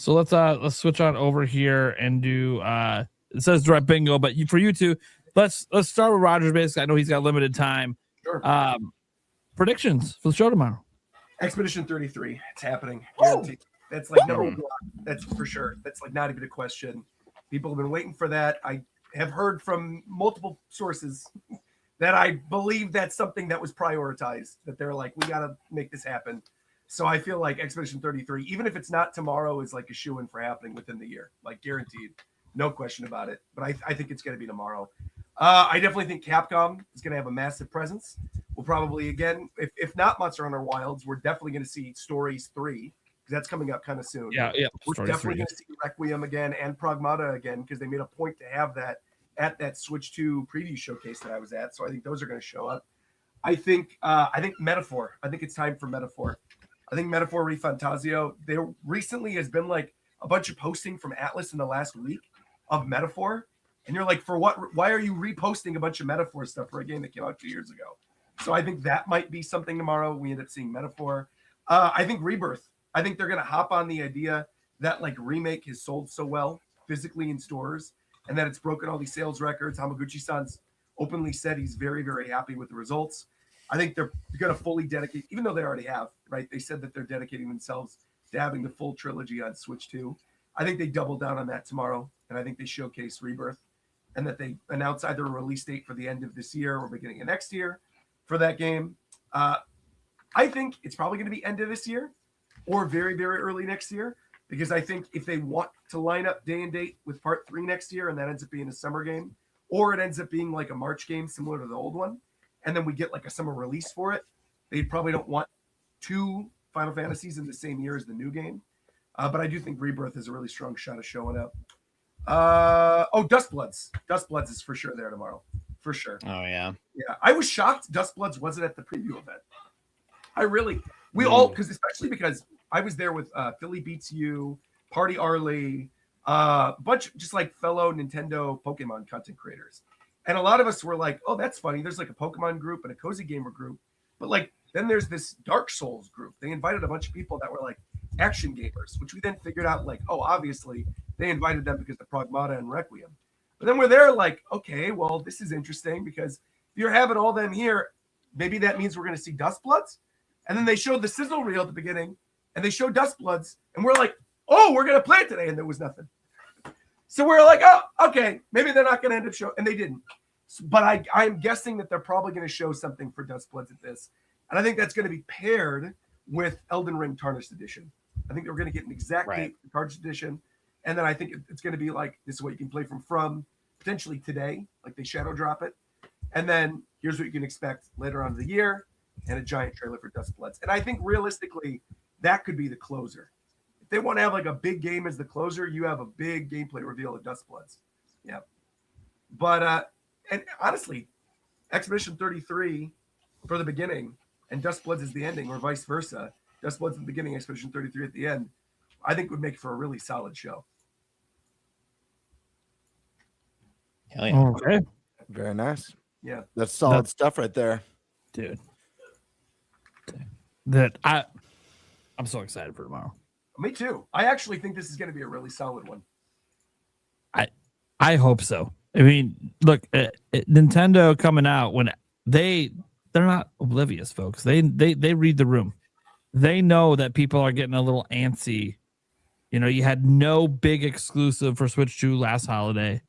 So let's switch on over here and do it says direct bingo, but for you two, let's start with Rogers. Basically, I know he's got limited time. Sure. Predictions for the show tomorrow. Expedition 33. It's happening. Guaranteed. That's like number one. That's for sure. That's like not even a question. People have been waiting for that. I have heard from multiple sources that I believe that's something that was prioritized, that they're like, we got to make this happen. So I feel like Expedition 33, even if it's not tomorrow, is like a shoo-in for happening within the year, like guaranteed. No question about it. But I think it's going to be tomorrow. I definitely think Capcom is going to have a massive presence. We'll probably, again, if not Monster Hunter Wilds, we're definitely going to see Stories 3, because that's coming up kind of soon. Yeah. We're definitely going to see Requiem again and Pragmata again, because they made a point to have that at that Switch 2 preview showcase that I was at. So I think those are going to show up. I think Metaphor. I think it's time for Metaphor. I think Metaphor ReFantasio, there recently has been like a bunch of posting from Atlas in the last week of Metaphor. And you're like, for what? Why are you reposting a bunch of Metaphor stuff for a game that came out 2 years ago? So I think that might be something tomorrow. We end up seeing Metaphor. I think Rebirth. I think they're going to hop on the idea that like Remake has sold so well physically in stores and that it's broken all these sales records. Hamaguchi-san's openly said he's very, very happy with the results. I think they're going to fully dedicate, even though they already have, right? They said that they're dedicating themselves to having the full trilogy on Switch 2. I think they double down on that tomorrow, and I think they showcase Rebirth, and that they announce either a release date for the end of this year or beginning of next year for that game. I think it's probably going to be end of this year or very, very early next year, because I think if they want to line up day and date with Part 3 next year, and that ends up being a summer game, or it ends up being like a March game similar to the old one, and then we get like a summer release for it, they probably don't want 2 Final Fantasies in the same year as the new game. But I do think Rebirth is a really strong shot of showing up. Dustbloods. Dustbloods is for sure there tomorrow. For sure. Oh, yeah. Yeah. I was shocked Dustbloods wasn't at the preview event. Especially because I was there with Philly Beats You, Party Arlie, a bunch just like fellow Nintendo Pokemon content creators. And a lot of us were like, oh, that's funny. There's like a Pokemon group and a Cozy Gamer group. But like, then there's this Dark Souls group. They invited a bunch of people that were like action gamers, which we then figured out like, oh, obviously they invited them because of Pragmata and Requiem. But then we're there like, okay, well, this is interesting, because if you're having all them here, maybe that means we're going to see Dustbloods. And then they showed the sizzle reel at the beginning, and they showed Dustbloods, and we're like, oh, we're going to play it today. And there was nothing. So we're like, oh, okay, maybe they're not going to end up showing, and they didn't. But I'm guessing that they're probably going to show something for Dustbloods at this. And I think that's going to be paired with Elden Ring Tarnished Edition. I think we're going to get an exact date for Tarnished Edition. And then I think it's going to be like, this is what you can play from potentially today, like they shadow drop it. And then here's what you can expect later on in the year, and a giant trailer for Dustbloods. And I think realistically, that could be the closer. If they want to have like a big game as the closer, you have a big gameplay reveal of Dustbloods. Yeah. But, and honestly, Expedition 33 for the beginning and Dustbloods is the ending, or vice versa. Dustbloods at the beginning, Expedition 33 at the end, I think would make for a really solid show. Hell yeah. Okay. Very nice. Yeah. That's solid stuff right there. Dude. I'm so excited for tomorrow. Me too. I actually think this is going to be a really solid one. I hope so. I mean, look, Nintendo coming out when they're not oblivious, folks. They read the room. They know that people are getting a little antsy. You know, you had no big exclusive for Switch 2 last holiday.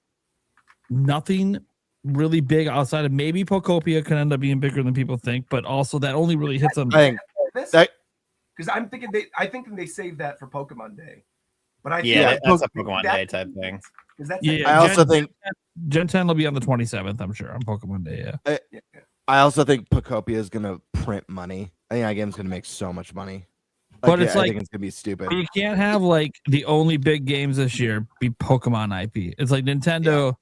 Nothing really big outside of maybe Pokopia can end up being bigger than people think, but also that only really hits them. Because I'm thinking they saved that for Pokemon Day. But that's a Pokemon Day type thing. I also think Gen 10 will be on the 27th, I'm sure, on Pokemon Day. Yeah. I also think Pokopia is going to print money. I think that game's going to make so much money. But it's I think it's going to be stupid. You can't have like the only big games this year be Pokemon IP. It's like Nintendo,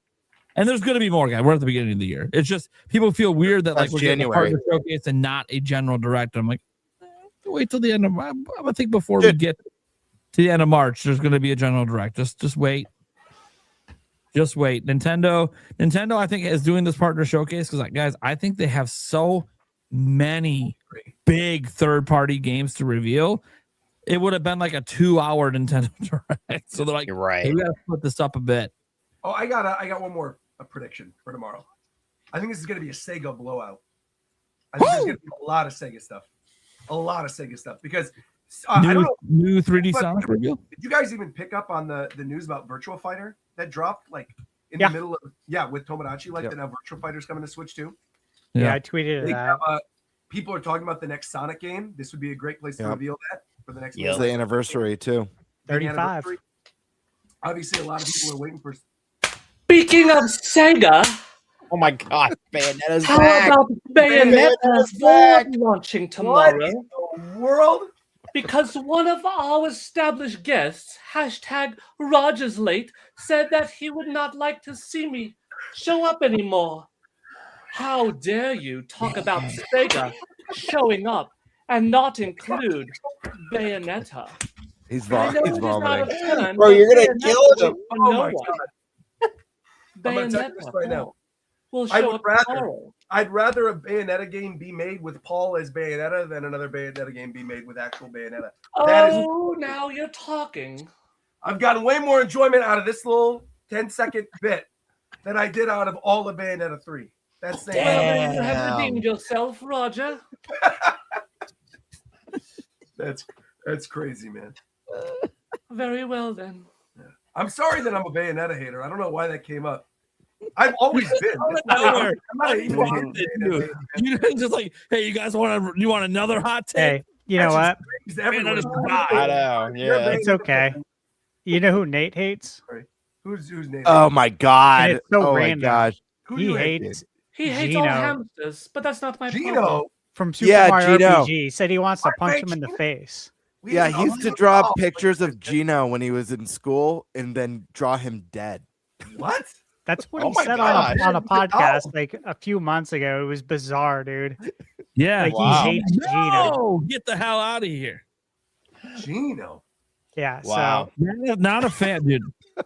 and there's going to be more, guys. We're at the beginning of the year. It's just people feel weird that like we're getting a partner showcase and not a general direct. I'm like, wait till the end of I think before we get to the end of March, there's going to be a general direct. Just wait. Just wait. Nintendo, I think, is doing this partner showcase because, like, guys, I think they have so many big third-party games to reveal it would have been like a 2-hour Nintendo Direct. So they're like, You're right. hey, we gotta split this up a bit. Oh, I got one more prediction for tomorrow. I think this is gonna be a Sega blowout. I think there's gonna be a lot of Sega stuff. A lot of Sega stuff because I don't know. New 3D Sonic reveal. Did you guys even pick up on the news about Virtua Fighter that dropped like in the middle of with Tomodachi that now Virtua Fighter's coming to Switch too? Yeah, I tweeted it out. People are talking about the next Sonic game. This would be a great place to reveal that for the next. It's the anniversary too. 35. Obviously, a lot of people are waiting for. Speaking of Sega, Oh my God, Bayonetta's how back. about Bayonetta's launching tomorrow? What in the world? Because one of our established guests, #Rogers Late, said that he would not like to see me show up anymore. How dare you talk about Sega showing up and not include Bayonetta? He's I know he's it is out of vomiting. turn, Bro, but you're gonna Bayonetta kill him. for Oh no my one. God. I'm gonna tell you this right now. We'll I show would up rather- tomorrow. I'd rather a Bayonetta game be made with Paul as Bayonetta than another Bayonetta game be made with actual Bayonetta. Oh, now you're talking. I've gotten way more enjoyment out of this little 10-second bit than I did out of all of Bayonetta 3. That's saying Well, then you have redeemed yourself, Roger. that's crazy, man. Very well, then. I'm sorry that I'm a Bayonetta hater. I don't know why that came up. I've always been. I'm not an evil Bayonetta hater. You just like, hey, you guys want another hot take? Hey, you know what? It's everywhere. I know. Yeah. It's okay. You know who Nate hates? Who's name? Oh my God! And it's so oh random. my gosh! Who do He you hate? hates He hates all Gino. hamsters, but that's not my problem. Gino. from Super Yeah, Mario Gino. RPG. Said he wants to I punch hate him in the Gino. face. We Yeah, have he used to an draw awful- pictures of Gino when he was in school, and then draw him dead. What? That's what Oh he my said gosh. on a podcast like a few months ago. It was bizarre, dude. Yeah. Like Wow. he hates Gino. No, get the hell out of here. Gino. Yeah. Wow. Not a fan, dude.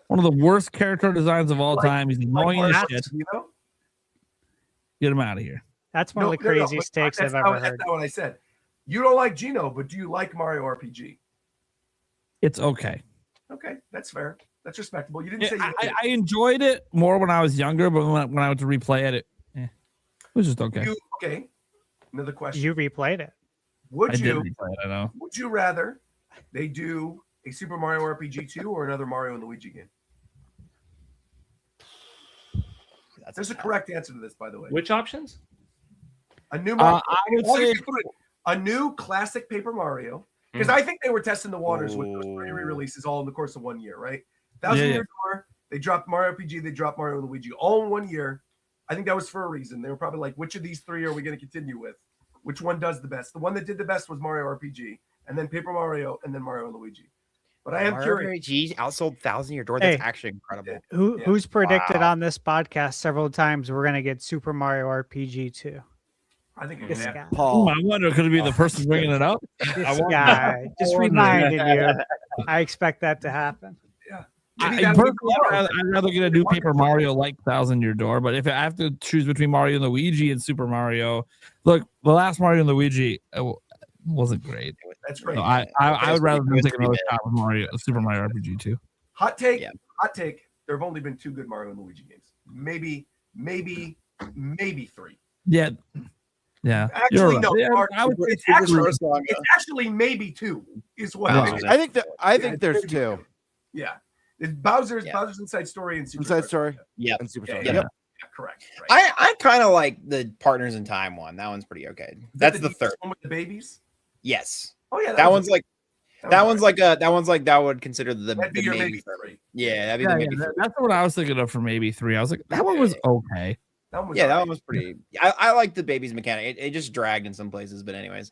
One of the worst character designs of all Like- time. He's annoying as Mark, shit. you know? Get him out of here. That's one of the craziest takes I've ever heard. That's not what I said. You don't like Gino, but do you like Mario RPG? It's okay. Okay, that's fair. That's respectable. You didn't say you did. I enjoyed it more when I was younger, but when I went to replay it, it was just okay. Okay. Another question. You replayed it. Would I did you replay it, I know. would you rather they do a Super Mario RPG 2 or another Mario and Luigi game? There's a correct answer to this, by the way. Which options? A new Mario, I would or you say could put it- a new classic Paper Mario. Because I think they were testing the waters with those 3 re-releases all in the course of 1 year, right? Thousand Year Door, they dropped Mario RPG, they dropped Mario and Luigi all in 1 year. I think that was for a reason. They were probably like, which of these 3 are we going to continue with? Which one does the best? The one that did the best was Mario RPG, and then Paper Mario, and then Mario and Luigi. But I am Mario curious. RPG outsold 1,000 Year Door. That's Hey. actually incredible. Who's predicted Wow. on this podcast several times we're gonna get Super Mario RPG 2? I think This it's guy. Paul. I wonder, could it be the person bringing it up? This wonder. guy. Just I wonder. reminded you. I expect that to happen. I'd rather get a new Paper Mario like 1,000 Year Door, but if I have to choose between Mario and Luigi and Super Mario, look, the last Mario and Luigi wasn't great. That's great. So I would rather than take another shot with Super Mario RPG 2. Hot take. Yeah. Hot take. There have only been 2 good Mario and Luigi games. Maybe 3. Yeah. Yeah. Actually, You're right. no. Yeah, Mark, I would it's say actually maybe 2 is what No. I think. I think there's 2. Yeah. It's Bowser's Yeah. Bowser's Inside Story and Super Inside Star. Story. Yep. And Super Yeah, Star. yeah. Yep. Yeah, correct. Right. I kind of like the Partners in Time one. That one's pretty okay. That's the third. one with the babies. Yes. Oh yeah, That one's like that was one's like that would consider the That'd be your maybe maybe third. 3. Yeah, that'd be Yeah, the yeah, maybe third. that's what I was thinking of for maybe 3. I was like, that one was okay. That one was Yeah, that alright. one was pretty. I like the baby's mechanic. It just dragged in some places, but anyways.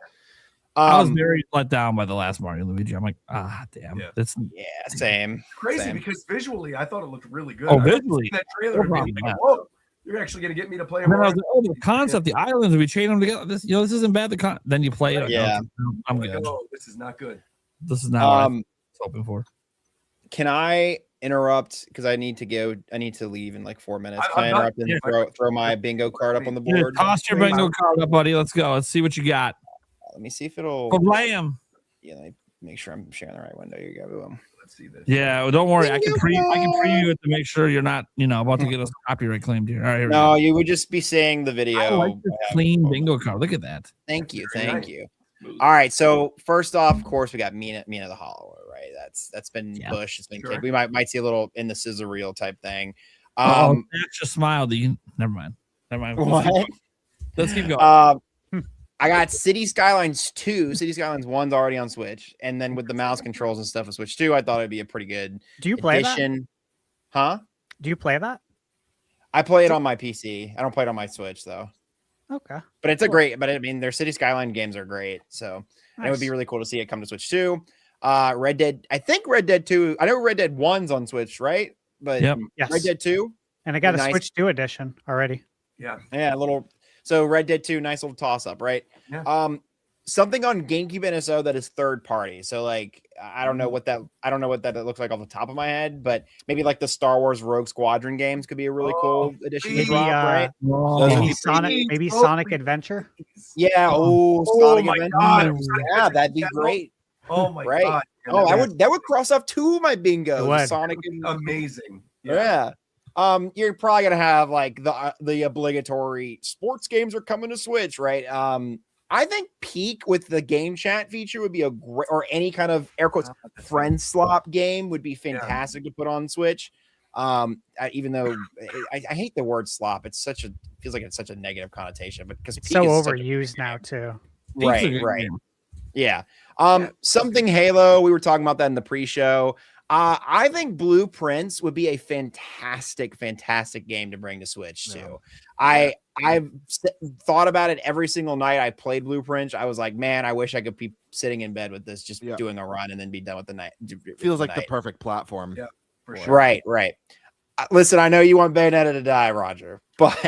I was very let down by the last Mario and Luigi. I'm like, damn. Yeah. That's yeah, same. crazy Same. because visually I thought it looked really good. Oh, I remember visually. seeing that trailer and being Yeah. like, whoa, you're actually gonna get me to play a And then I was Mario. like, oh, the concept, the islands, we chain them together. This isn't bad. Then you play it. Yeah. I'm Like, good. oh, this is not good. This is not what I was Um, hoping for. can I interrupt because I need to go? I need to leave in like 4 minutes. Can I I'm not- interrupt and yeah. throw my bingo card up on the Yeah, board? toss your bingo card up, buddy. Let's go. Let's see what you got. Let me see if it'll. Blam. Yeah, let me make sure I'm sharing the right window. Here you go. Boom. Let's see this. Yeah, well, don't worry. I can preview it to make sure you're not, about to get us copyright claimed here. All right, here we go. You would just be seeing the video. I like this clean bingo card. Look at that. Thank you. Very Thank nice. you. All right. So first off, of course, we got Mina the Hollower, right? That's been pushed. It's been kicked. We might see a little in the scissor reel type thing. That's just smiled. Never mind. What? Let's keep going. I got City Skylines 2. City Skylines 1's already on Switch. And then with the mouse controls and stuff on Switch 2, I thought it'd be a pretty good Do you play addition. that? Huh? Do you play that? I play it on my PC. I don't play it on my Switch, though. Okay. But it's their City Skyline games are great. So it would be really cool to see it come to Switch 2. Red Dead 2. I know Red Dead 1's on Switch, right? But Yep. Yes. Red Dead 2. And I got a Switch 2 edition already. Yeah. Yeah, so Red Dead 2, nice little toss up, right? Yeah. Something on GameCube NSO that is third party. So like I don't know what that looks like off the top of my head, but maybe like the Star Wars Rogue Squadron games could be a really cool addition to Maybe, drop, right? Maybe Sonic Adventure. Yeah, Sonic Adventure. God. Yeah, that'd be great. Oh my Right. God. That would cross off 2 of my bingos. Sonic and Amazing. yeah. You're probably gonna have like the obligatory sports games are coming to Switch, right? I think Peak with the game chat feature would be a great, or any kind of air quotes friend swap game would be fantastic to put on Switch. Even though I hate the word slop, feels like it's such a negative connotation, but because it's so overused now too. Right. Yeah. Something Halo. We were talking about that in the pre-show. I think Blueprints would be a fantastic game to bring to Switch too. I've thought about it every single night I played Blueprints. I was like, man, I wish I could be sitting in bed with this, just doing a run and then be done with the night. Feels like the perfect platform. Yeah, for sure. Right. Listen, I know you want Bayonetta to die, Roger, but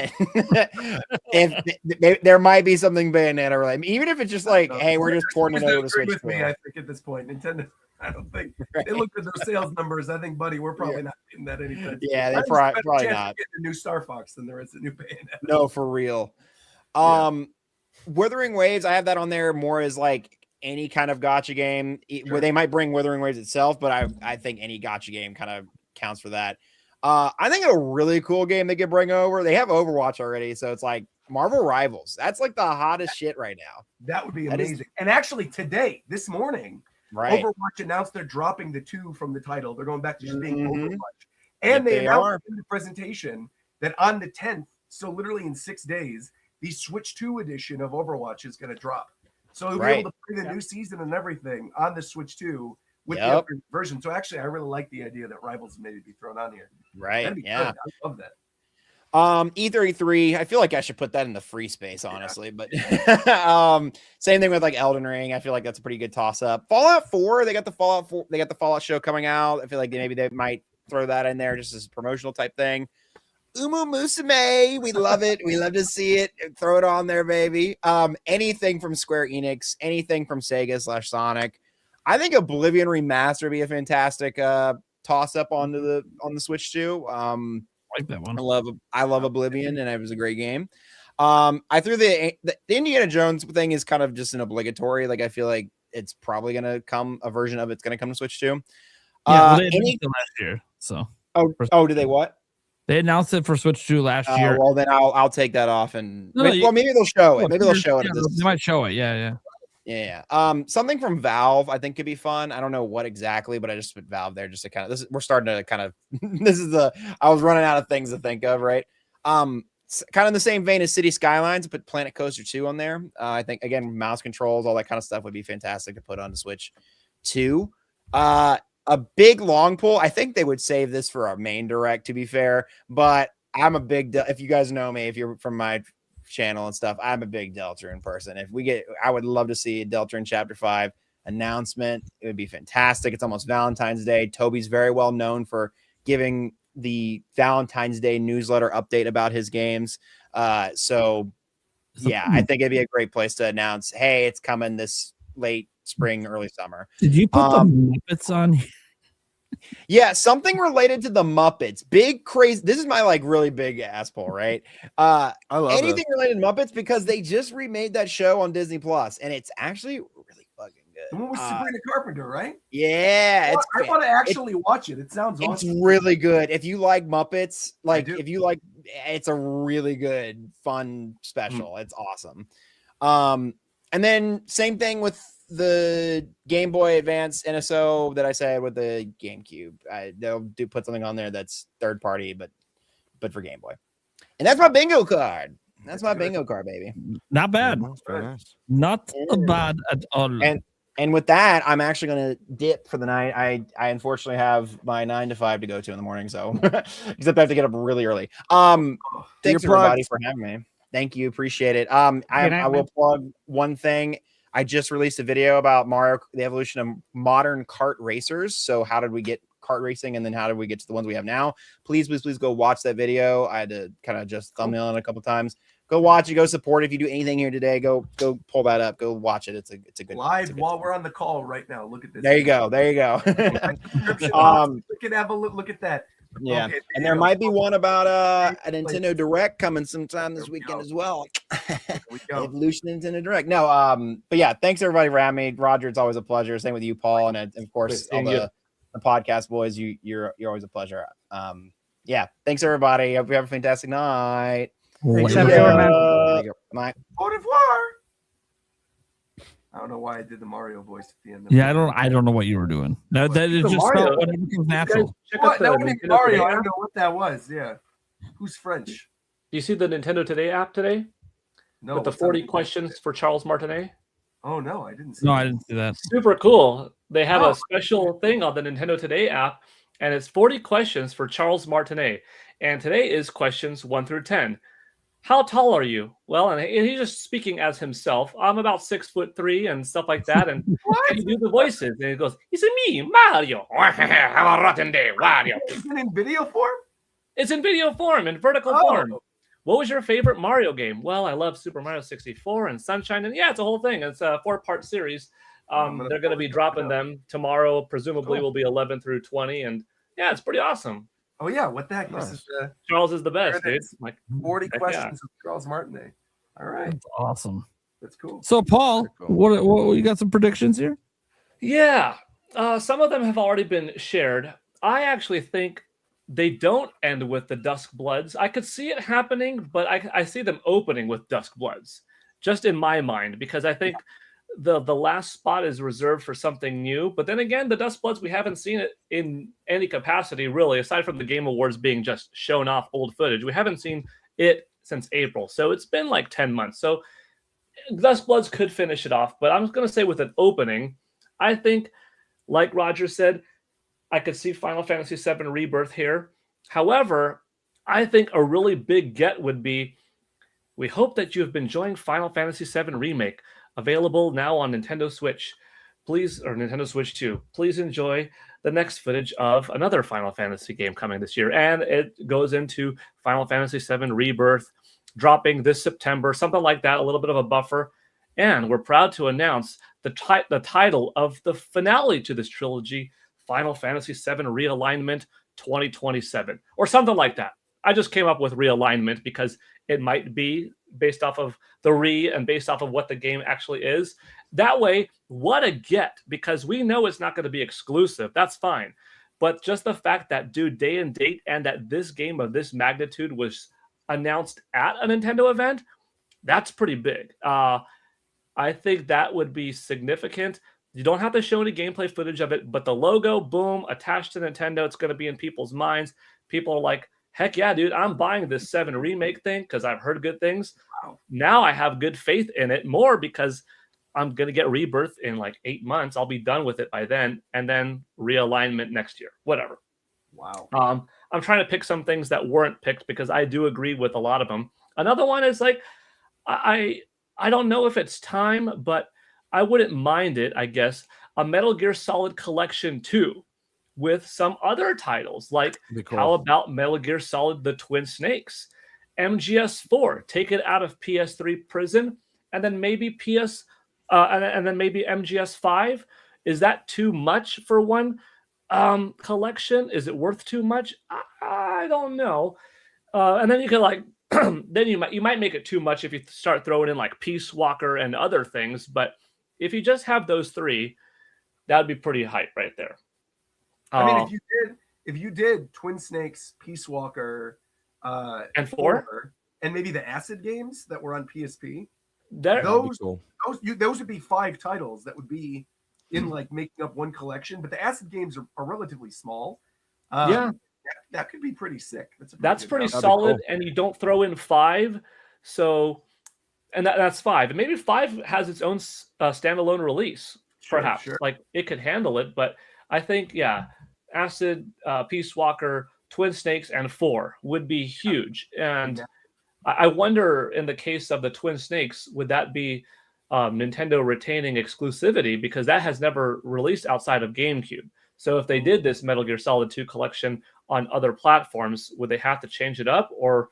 if there might be something Bayonetta related, even if it's just like, hey, we're just porting it over to Switch. With me, I think at this point, Nintendo. I don't think they looked at those sales numbers. I think, buddy, we're probably not getting that anytime. Yeah, they probably not. Get a new Star Fox than there is a new Bayonetta. No, for real. Wuthering Waves, I have that on there more as like any kind of gacha game where they might bring Wuthering Waves itself, but I think any gacha game kind of counts for that. I think a really cool game they could bring over. They have Overwatch already, so it's like Marvel Rivals. That's like the hottest shit right now. That would be amazing. And actually, this morning, right, Overwatch announced they're dropping the 2 from the title. They're going back to just being Overwatch. And they announced in the presentation that on the 10th, so literally in 6 days, the Switch 2 edition of Overwatch is going to drop. So we'll be able to play the new season and everything on the Switch 2 with the upgraded version. So actually, I really like the idea that Rivals maybe be thrown on here. Right. Yeah. Good. I love that. E33, I feel like I should put that in the free space, honestly. But same thing with like Elden Ring. I feel like that's a pretty good toss up. Fallout 4, they got the Fallout show coming out. I feel like maybe they might throw that in there just as a promotional type thing. Umu Musume, we love it. We love to see it. Throw it on there, baby. Anything from Square Enix, anything from Sega/Sonic. I think Oblivion Remaster would be a fantastic toss up on the Switch too. I like that one. I love Oblivion, and it was a great game. I threw the Indiana Jones thing is kind of just an obligatory. Like I feel like it's probably gonna come a version of it's gonna come to Switch too. Yeah, they announced it last year. So did they what? They announced it for Switch 2 last year. Well, then I'll take that off and maybe they'll show it. Maybe they'll show it. They might show it. Yeah. Something from Valve I think could be fun. I don't know what exactly, but I just put Valve there just to kind of we're starting to kind of I was running out of things to think of, right? Kind of in the same vein as City Skylines, put Planet Coaster 2 on there. I think again, mouse controls, all that kind of stuff would be fantastic to put on the Switch 2. A big long pull. I think they would save this for our main direct, to be fair, but I'm a big, if you guys know me, if you're from my channel and stuff, I'm a big Deltarune person. I would love to see a Deltarune Chapter 5 announcement. It would be fantastic. It's almost Valentine's Day. Toby's very well known for giving the Valentine's Day newsletter update about his games. So yeah, I think it'd be a great place to announce, hey, it's coming this late spring, early summer. Did you put the Muppets on? Yeah, something related to the Muppets. Big crazy. This is my like really big ass pull, right? I love anything related to Muppets because they just remade that show on Disney Plus, and it's actually really fucking good. The one with Sabrina Carpenter, right? Yeah, I want to actually watch it. It sounds awesome. It's really good. If you like Muppets, if you like, it's a really good, fun special. It's awesome. And then same thing with the Game Boy Advance NSO that I said with the GameCube. They'll put something on there that's third party, but for Game Boy. And that's my bingo card. That's my bingo card, baby. Not bad. Very nice. Not bad at all. And with that, I'm actually going to dip for the night. I unfortunately have my 9 to 5 to go to in the morning, so except I have to get up really early. Thanks everybody for having me. Thank you, appreciate it. I will plug one thing. I just released a video about Mario, the evolution of modern kart racers. So how did we get kart racing, and then how did we get to the ones we have now? Please go watch that video. I had to kind of just thumbnail it a couple times. Go watch it. Go support it. If you do anything here today, go pull that up. Go watch it. It's a good live while we're on the call right now. Look at this. There you go. Look at that. Yeah, okay, and there might be one about a Nintendo Direct coming sometime this weekend as well. Evolution Nintendo Direct. No, but yeah, thanks everybody for having me. Roger, it's always a pleasure. Same with you, Paul, and of course all the podcast boys. You're always a pleasure. Yeah, thanks everybody. Hope you have a fantastic night. Thanks everyone, man. Bye. Au revoir. I don't know why I did the Mario voice at the end. Yeah, I don't know what you were doing. That is just Mario. whatever becomes natural. What? That wasn't even Mario. I don't know what that was. Yeah. Who's French? Do you see the Nintendo Today app today? No. With the 40 questions for Charles Martinet? Oh, no, I didn't see No, I didn't see that. Super cool. They have a special thing on the Nintendo Today app, and it's 40 questions for Charles Martinet. And today is questions 1 through 10. How tall are you? Well, and he's just speaking as himself. I'm about 6'3" and stuff like that. And can you do the voices? And he goes, "It's me, Mario. Have a rotten day, Mario." Is it in video form? It's in video form, in vertical form. What was your favorite Mario game? Well, I love Super Mario 64 and Sunshine. And yeah, it's a whole thing. It's a 4-part series. They're going to be dropping them tomorrow. Presumably will be 11 through 20. And yeah, it's pretty awesome. Oh yeah, what the heck? Nice. This is Charles is the best, dude. Like 40 questions of Charles Martinet. All right, That's awesome. That's cool. So, Paul, what you got some predictions here? Yeah, some of them have already been shared. I actually think they don't end with the Dusk Bloods. I could see it happening, but I see them opening with Dusk Bloods, just in my mind, because I think the last spot is reserved for something new. But then again, the Dusk Bloods, we haven't seen it in any capacity, really, aside from the Game Awards being just shown off old footage. We haven't seen it since April. So it's been like 10 months. So Dusk Bloods could finish it off. But I'm just going to say with an opening, I think, like Roger said, I could see Final Fantasy VII Rebirth here. However, I think a really big get would be, we hope that you have been enjoying Final Fantasy VII Remake, available now on Nintendo Switch. Please, or Nintendo Switch 2. Please enjoy the next footage of another Final Fantasy game coming this year. And it goes into Final Fantasy VII Rebirth, dropping this September, something like that, a little bit of a buffer. And we're proud to announce the title of the finale to this trilogy, Final Fantasy VII Realignment 2027, or something like that. I just came up with realignment because it might be based off of the and based off of what the game actually is. That way, what a get, because we know it's not going to be exclusive. That's fine. But just the fact that, dude, day and date, and that this game of this magnitude was announced at a Nintendo event, that's pretty big. I think that would be significant. You don't have to show any gameplay footage of it, but the logo, boom, attached to Nintendo, it's going to be in people's minds. People are like, heck yeah, dude, I'm buying this 7 remake thing because I've heard good things. Wow. Now I have good faith in it more because I'm going to get Rebirth in like 8 months. I'll be done with it by then, and then realignment next year, whatever. Wow. I'm trying to pick some things that weren't picked because I do agree with a lot of them. Another one is like, I don't know if it's time, but I wouldn't mind it, I guess, a Metal Gear Solid Collection 2 with some other titles. Like, cool. How about Metal Gear Solid The Twin Snakes? MGS4, take it out of PS3 prison, and then maybe and then maybe MGS5. Is that too much for one collection? Is it worth too much? I don't know. And then you can like, then you might make it too much if you start throwing in like Peace Walker and other things, but If you just have those three, that would be pretty hype right there. I mean, if you did Twin Snakes, Peace Walker, and 4, and maybe the Acid games that were on PSP, those would be 5 titles that would be in like making up one collection. But the Acid games are relatively small. That could be pretty sick. That's pretty solid, and you don't throw in 5, so that's 5, and maybe 5 has its own standalone release, perhaps. Sure. Like it could handle it, but I think Acid, Peace Walker, Twin Snakes, and 4 would be huge. And I wonder, in the case of the Twin Snakes, would that be Nintendo retaining exclusivity, because that has never released outside of GameCube. So if they did this Metal Gear Solid 2 collection on other platforms, would they have to change it up, or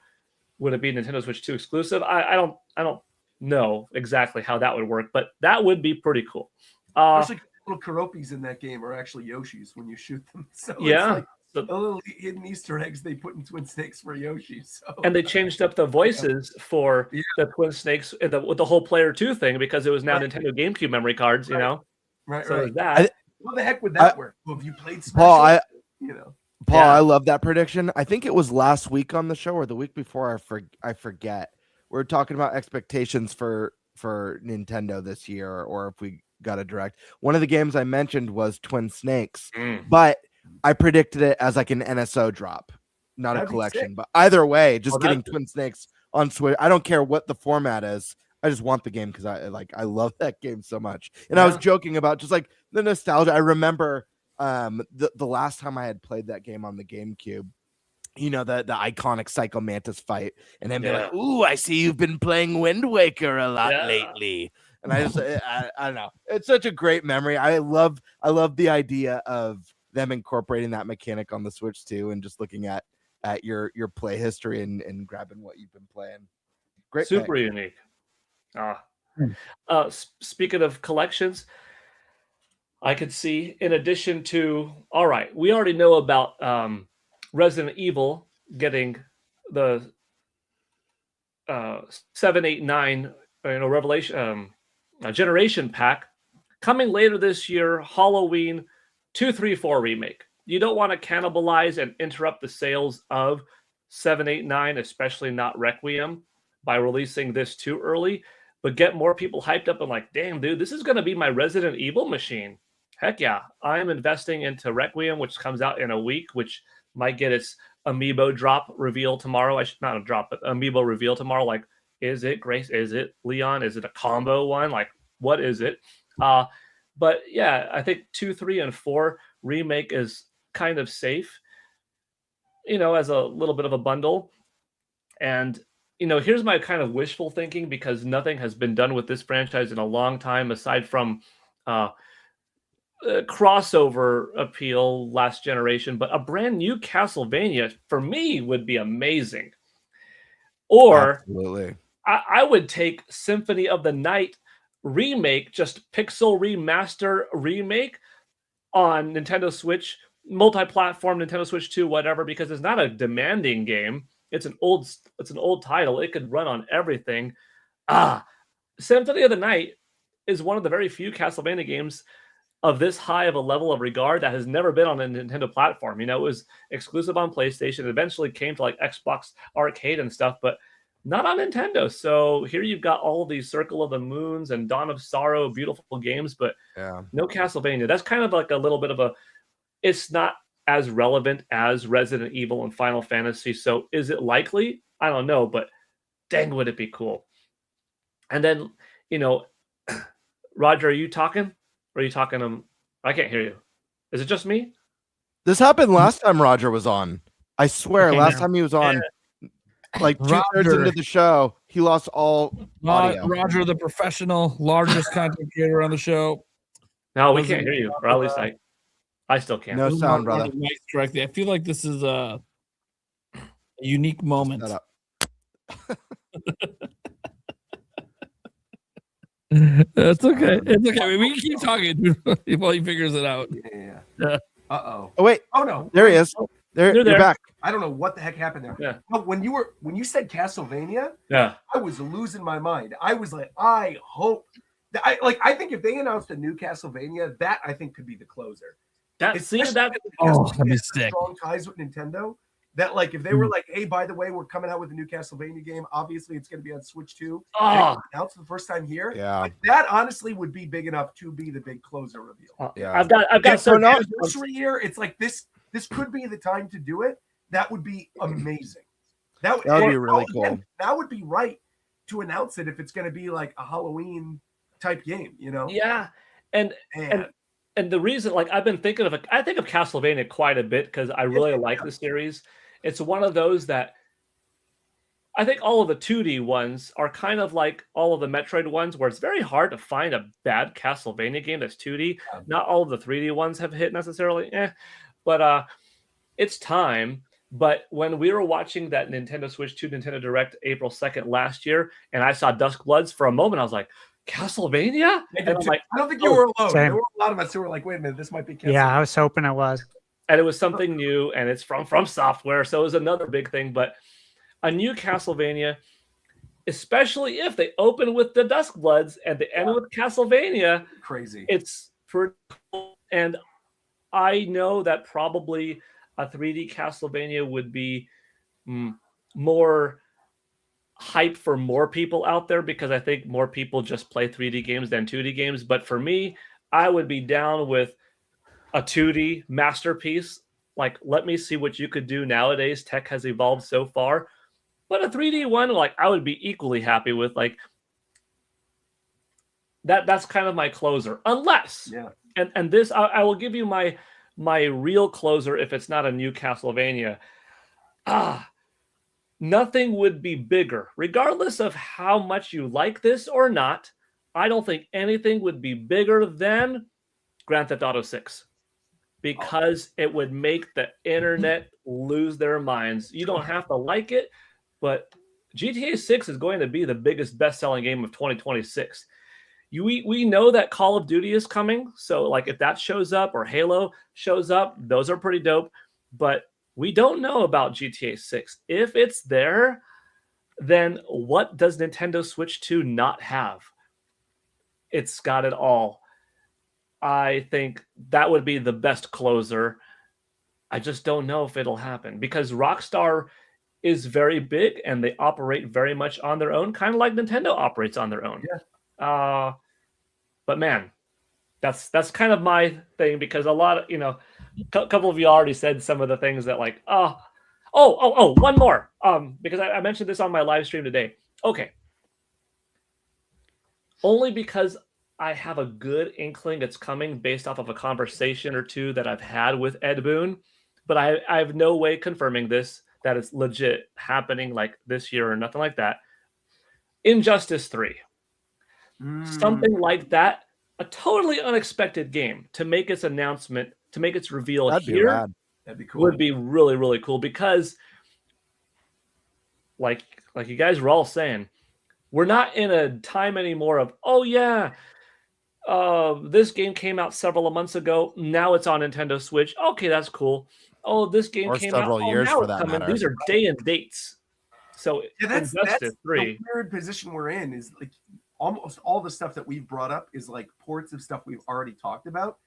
would it be Nintendo Switch 2 exclusive? I don't know exactly how that would work, but that would be pretty cool. Actually, little Karopis in that game are actually Yoshis when you shoot them. So it's like the little hidden Easter eggs they put in Twin Snakes for Yoshi. So. And they changed up the voices for the Twin Snakes with the whole Player 2 thing, because it was now Nintendo GameCube memory cards, you know? Right, so right. That. How the heck would that work? Well, have you played Special? Paul, I love that prediction. I think it was last week on the show or the week before. I forget. We're talking about expectations for Nintendo this year, or if we got a direct. One of the games I mentioned was Twin Snakes, but I predicted it as like an NSO drop, not a collection. But either way, just getting Twin Snakes on Switch. I don't care what the format is. I just want the game because I love that game so much. And I was joking about just like the nostalgia. I remember the last time I had played that game on the GameCube, you know, the iconic Psycho Mantis fight, and then be like, "Ooh, I see you've been playing Wind Waker a lot lately." And I just I don't know. It's such a great memory. I love the idea of them incorporating that mechanic on the Switch too, and just looking at your play history and grabbing what you've been playing. Great, super unique. Speaking of collections, I could see, in addition to, all right, we already know about Resident Evil getting the 7, 8, 9, Revelation generation pack coming later this year. Halloween 2, 3, 4 remake. You don't want to cannibalize and interrupt the sales of 7, 8, 9, especially not Requiem, by releasing this too early. But get more people hyped up and like, damn, dude, this is going to be my Resident Evil machine. Heck yeah. I'm investing into Requiem, which comes out in a week, which might get its amiibo drop reveal tomorrow. Not a drop, but amiibo reveal tomorrow. Like, is it Grace? Is it Leon? Is it a combo one? Like, what is it? But yeah, I think 2, 3, and 4 remake is kind of safe, as a little bit of a bundle. And here's my kind of wishful thinking, because nothing has been done with this franchise in a long time, aside from crossover appeal last generation. But a brand new Castlevania, for me, would be amazing. Or absolutely, I would take Symphony of the Night remake, just pixel remaster remake on Nintendo Switch, multi-platform, Nintendo Switch 2, whatever, because it's not a demanding game. It's an old title. It could run on everything. Symphony of the Night is one of the very few Castlevania games of this high of a level of regard that has never been on a Nintendo platform. It was exclusive on PlayStation. It eventually came to like Xbox Arcade and stuff, but not on Nintendo. So here you've got all of these Circle of the Moons and Dawn of Sorrow, beautiful games, but no Castlevania. That's kind of like a little bit of it's not as relevant as Resident Evil and Final Fantasy. So is it likely? I don't know, but dang, would it be cool. And then, Roger, are you talking? Or are you talking? I can't hear you. Is it just me? This happened last time Roger was on. I swear, last time he was on, like 2/3 into the show, he lost all audio. Roger, the professional, largest content creator on the show. No, we can't hear you. Or at least I still can't. No sound, brother. Correctly. I feel like this is a unique moment. That's okay. It's okay. We can keep talking while he figures it out. Yeah. Uh-oh. Oh, wait. Oh, no. There he is. You're back. I don't know what the heck happened there. Yeah. No, when you said Castlevania, I was losing my mind. I was like, I hope I think if they announced a new Castlevania, that I think could be the closer. That'd be sick. Strong ties with Nintendo. That like if they were like, hey, by the way, we're coming out with a new Castlevania game. Obviously, it's going to be on Switch 2. Announced for the first time here. Yeah, like, that honestly would be big enough to be the big closer reveal. Yeah, I've got some anniversary year. It's like this could be the time to do it. That would be amazing. That would be really cool. That would be right to announce it if it's going to be like a Halloween type game, you know? Yeah, and the reason, like, I've been thinking of, I think of Castlevania quite a bit because I really like the series. It's one of those that I think all of the 2D ones are kind of like all of the Metroid ones, where it's very hard to find a bad Castlevania game that's 2D. Not all of the 3D ones have hit necessarily, but it's time. But when we were watching that Nintendo Switch 2 Nintendo Direct April 2nd last year, and I saw Dusk Bloods for a moment, I was like, Castlevania? And I'm like, I don't think you were alone. There were a lot of us who were like, wait a minute, this might be Castlevania. Yeah, I was hoping it was. And it was something new, and it's from software, so it was another big thing. But a new Castlevania, especially if they open with the Dusk Bloods and they end with Castlevania, crazy. It's pretty cool. And I know that probably a 3D Castlevania would be more hype for more people out there, because I think more people just play 3D games than 2D games. But for me, I would be down with a 2D masterpiece. Like, let me see what you could do nowadays. Tech has evolved so far. But a 3D one, like, I would be equally happy with. Like, that's kind of my closer. Unless, and this, I will give you my real closer if it's not a new Castlevania. Nothing would be bigger, regardless of how much you like this or not. I don't think anything would be bigger than Grand Theft Auto 6, because it would make the internet lose their minds. You don't have to like it, but GTA 6 is going to be the biggest best-selling game of 2026. We know that Call of Duty is coming, so like if that shows up or Halo shows up, those are pretty dope. But we don't know about GTA 6. If it's there, then what does Nintendo Switch 2 not have? It's got it all. I think that would be the best closer. I just don't know if it'll happen, because Rockstar is very big and they operate very much on their own, kind of like Nintendo operates on their own. Yeah. But man, that's kind of my thing, because a lot of, a couple of you already said some of the things that like, one more. Because I mentioned this on my live stream today. Okay. Only because I have a good inkling it's coming based off of a conversation or two that I've had with Ed Boon, but I have no way confirming this, that it's legit happening like this year or nothing like that. Injustice 3. Something like that, a totally unexpected game to make its announcement, to make its reveal That'd be cool. Would be really, really cool, because like you guys were all saying, we're not in a time anymore of, this game came out several months ago, now it's on Nintendo Switch. Okay, that's cool. Oh, this game came out several years for that matter. These are day and dates. So that's the weird position we're in, is like almost all the stuff that we've brought up is like ports of stuff we've already talked about.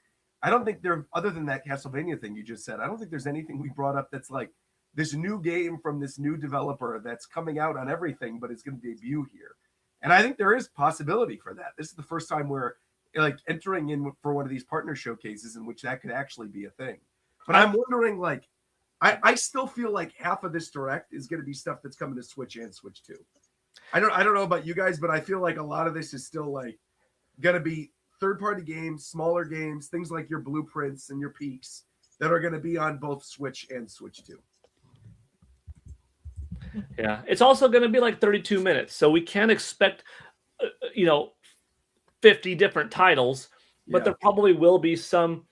I don't think other than that Castlevania thing you just said, I don't think there's anything we brought up that's like this new game from this new developer that's coming out on everything, but it's going to debut here. And I think there is possibility for that. This is the first time we're like entering in for one of these partner showcases in which that could actually be a thing. But I'm wondering, like, I still feel like half of this direct is going to be stuff that's coming to Switch and Switch 2. I don't know about you guys, but I feel like a lot of this is still like going to be third-party games, smaller games, things like your Blueprints and your Peaks that are going to be on both Switch and Switch 2. Yeah, it's also going to be like 32 minutes, so we can't expect, 50 different titles, but there probably will be some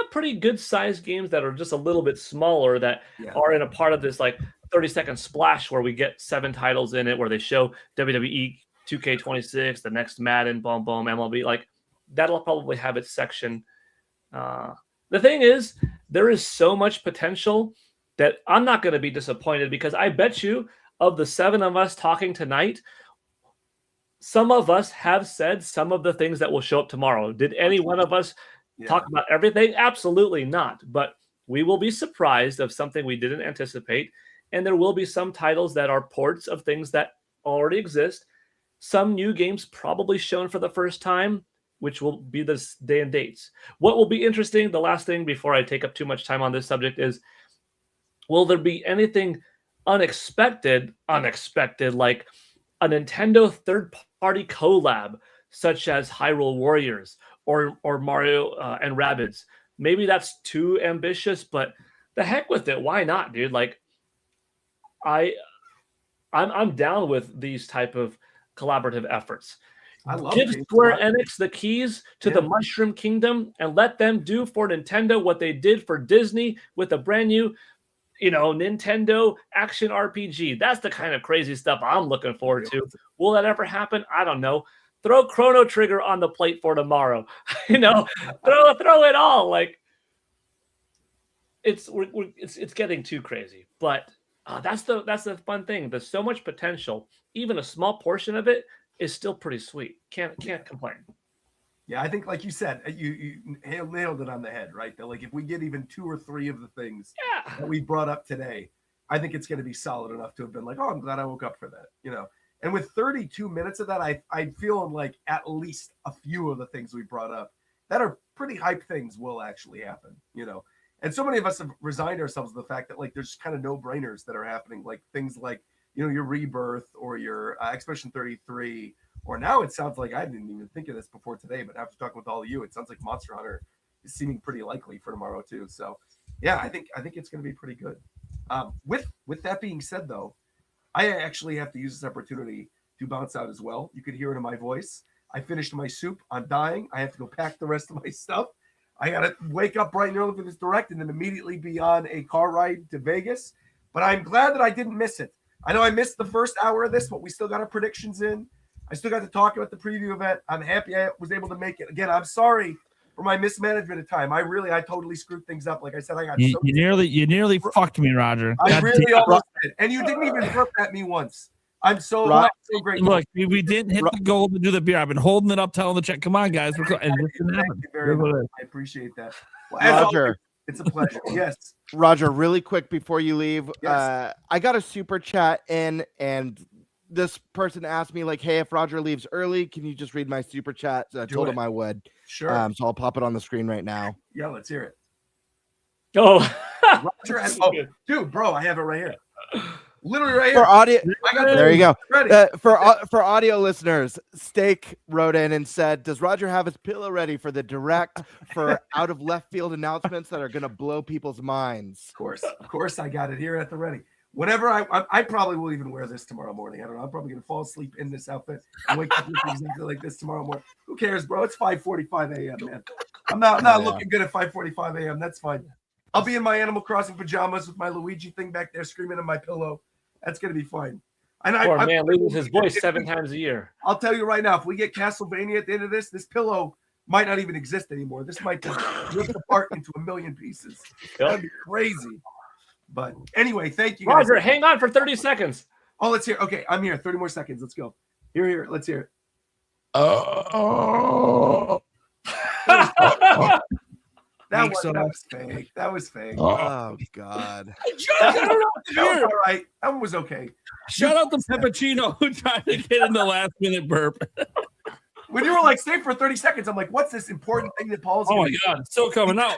pretty good-sized games that are just a little bit smaller that are in a part of this like 30-second splash where we get 7 titles in it, where they show WWE 2K26, the next Madden, boom, boom, MLB. Like, that'll probably have its section. The thing is, there is so much potential that I'm not going to be disappointed, because I bet you of the 7 of us talking tonight, some of us have said some of the things that will show up tomorrow. Did any one of us talk about everything? Absolutely not. But we will be surprised of something we didn't anticipate. And there will be some titles that are ports of things that already exist. Some new games probably shown for the first time, which will be this day and dates. What will be interesting, the last thing before I take up too much time on this subject is, will there be anything unexpected like a Nintendo third-party collab, such as Hyrule Warriors or Mario and Rabbids? Maybe that's too ambitious, but the heck with it. Why not, dude? Like, I'm down with these type of collaborative efforts. Give Square Enix the keys to the Mushroom Kingdom and let them do for Nintendo what they did for Disney with a brand new, Nintendo action RPG. That's the kind of crazy stuff I'm looking forward to. Will that ever happen? I don't know. Throw Chrono Trigger on the plate for tomorrow. Throw it all. Like, it's getting too crazy. But that's the fun thing. There's so much potential. Even a small portion of it is still pretty sweet. Can't complain. Yeah, I think, like you said, you nailed it on the head, right? That, like, if we get even 2 or 3 of the things that we brought up today, I think it's going to be solid enough to have been like, oh, I'm glad I woke up for that, And with 32 minutes of that, I feel like at least a few of the things we brought up that are pretty hype things will actually happen, And so many of us have resigned ourselves to the fact that, like, there's kind of no-brainers that are happening, like things like, your Rebirth or your Expedition 33. Or now it sounds like, I didn't even think of this before today, but after talking with all of you, it sounds like Monster Hunter is seeming pretty likely for tomorrow too. So, yeah, I think it's going to be pretty good. With that being said, though, I actually have to use this opportunity to bounce out as well. You could hear it in my voice. I finished my soup. I'm dying. I have to go pack the rest of my stuff. I got to wake up bright and early for this direct and then immediately be on a car ride to Vegas. But I'm glad that I didn't miss it. I know I missed the first hour of this, but we still got our predictions in. I still got to talk about the preview event. I'm happy I was able to make it. Again, I'm sorry for my mismanagement of time. I totally screwed things up. Like I said, I got you nearly fucked me, Roger. I really almost did. And you didn't even burp at me once. I'm so grateful. Look, we didn't hit the goal to do the beer. I've been holding it up, telling the check, come on, guys. And Thank you very much. I appreciate that. Well, as Roger. always, it's a pleasure. Yes. Roger, really quick before you leave, Yes. I got a super chat in, and this person asked me, like, hey, if Roger leaves early, can you just read my super chat? So I told him I would. Sure. So I'll pop it on the screen right now. Yeah, let's hear it. Oh, Roger dude, bro, I have it right here. Literally right here. For audio, there you go. Ready. For audio listeners, Steak wrote in and said, does Roger have his pillow ready for the direct for out of left field announcements that are going to blow people's minds? Of course, I got it here at the ready. Whenever I probably will even wear this tomorrow morning. I don't know. I'm probably gonna fall asleep in this outfit and wake up exactly like this tomorrow morning. Who cares, bro? It's 5:45 a.m. man. I'm not looking good at 5:45 a.m. That's fine. I'll be in my Animal Crossing pajamas with my Luigi thing back there screaming in my pillow. That's gonna be fine. And poor man loses his voice 7 times a year. I'll tell you right now, if we get Castlevania at the end of this pillow might not even exist anymore. This might just rip apart into a million pieces. That'd be crazy. But anyway, thank you, guys. Roger, hang on for 30 seconds. Oh, let's hear. Okay, I'm here. 30 more seconds. Let's go. Here. Let's hear it. That was fake. That was fake. Oh, God. All right. That one was okay. Shout out to Peppuccino who tried to get in the last minute burp. When you were like, stay for 30 seconds, I'm like, what's this important thing that Paul's Oh, my God. It's still coming out.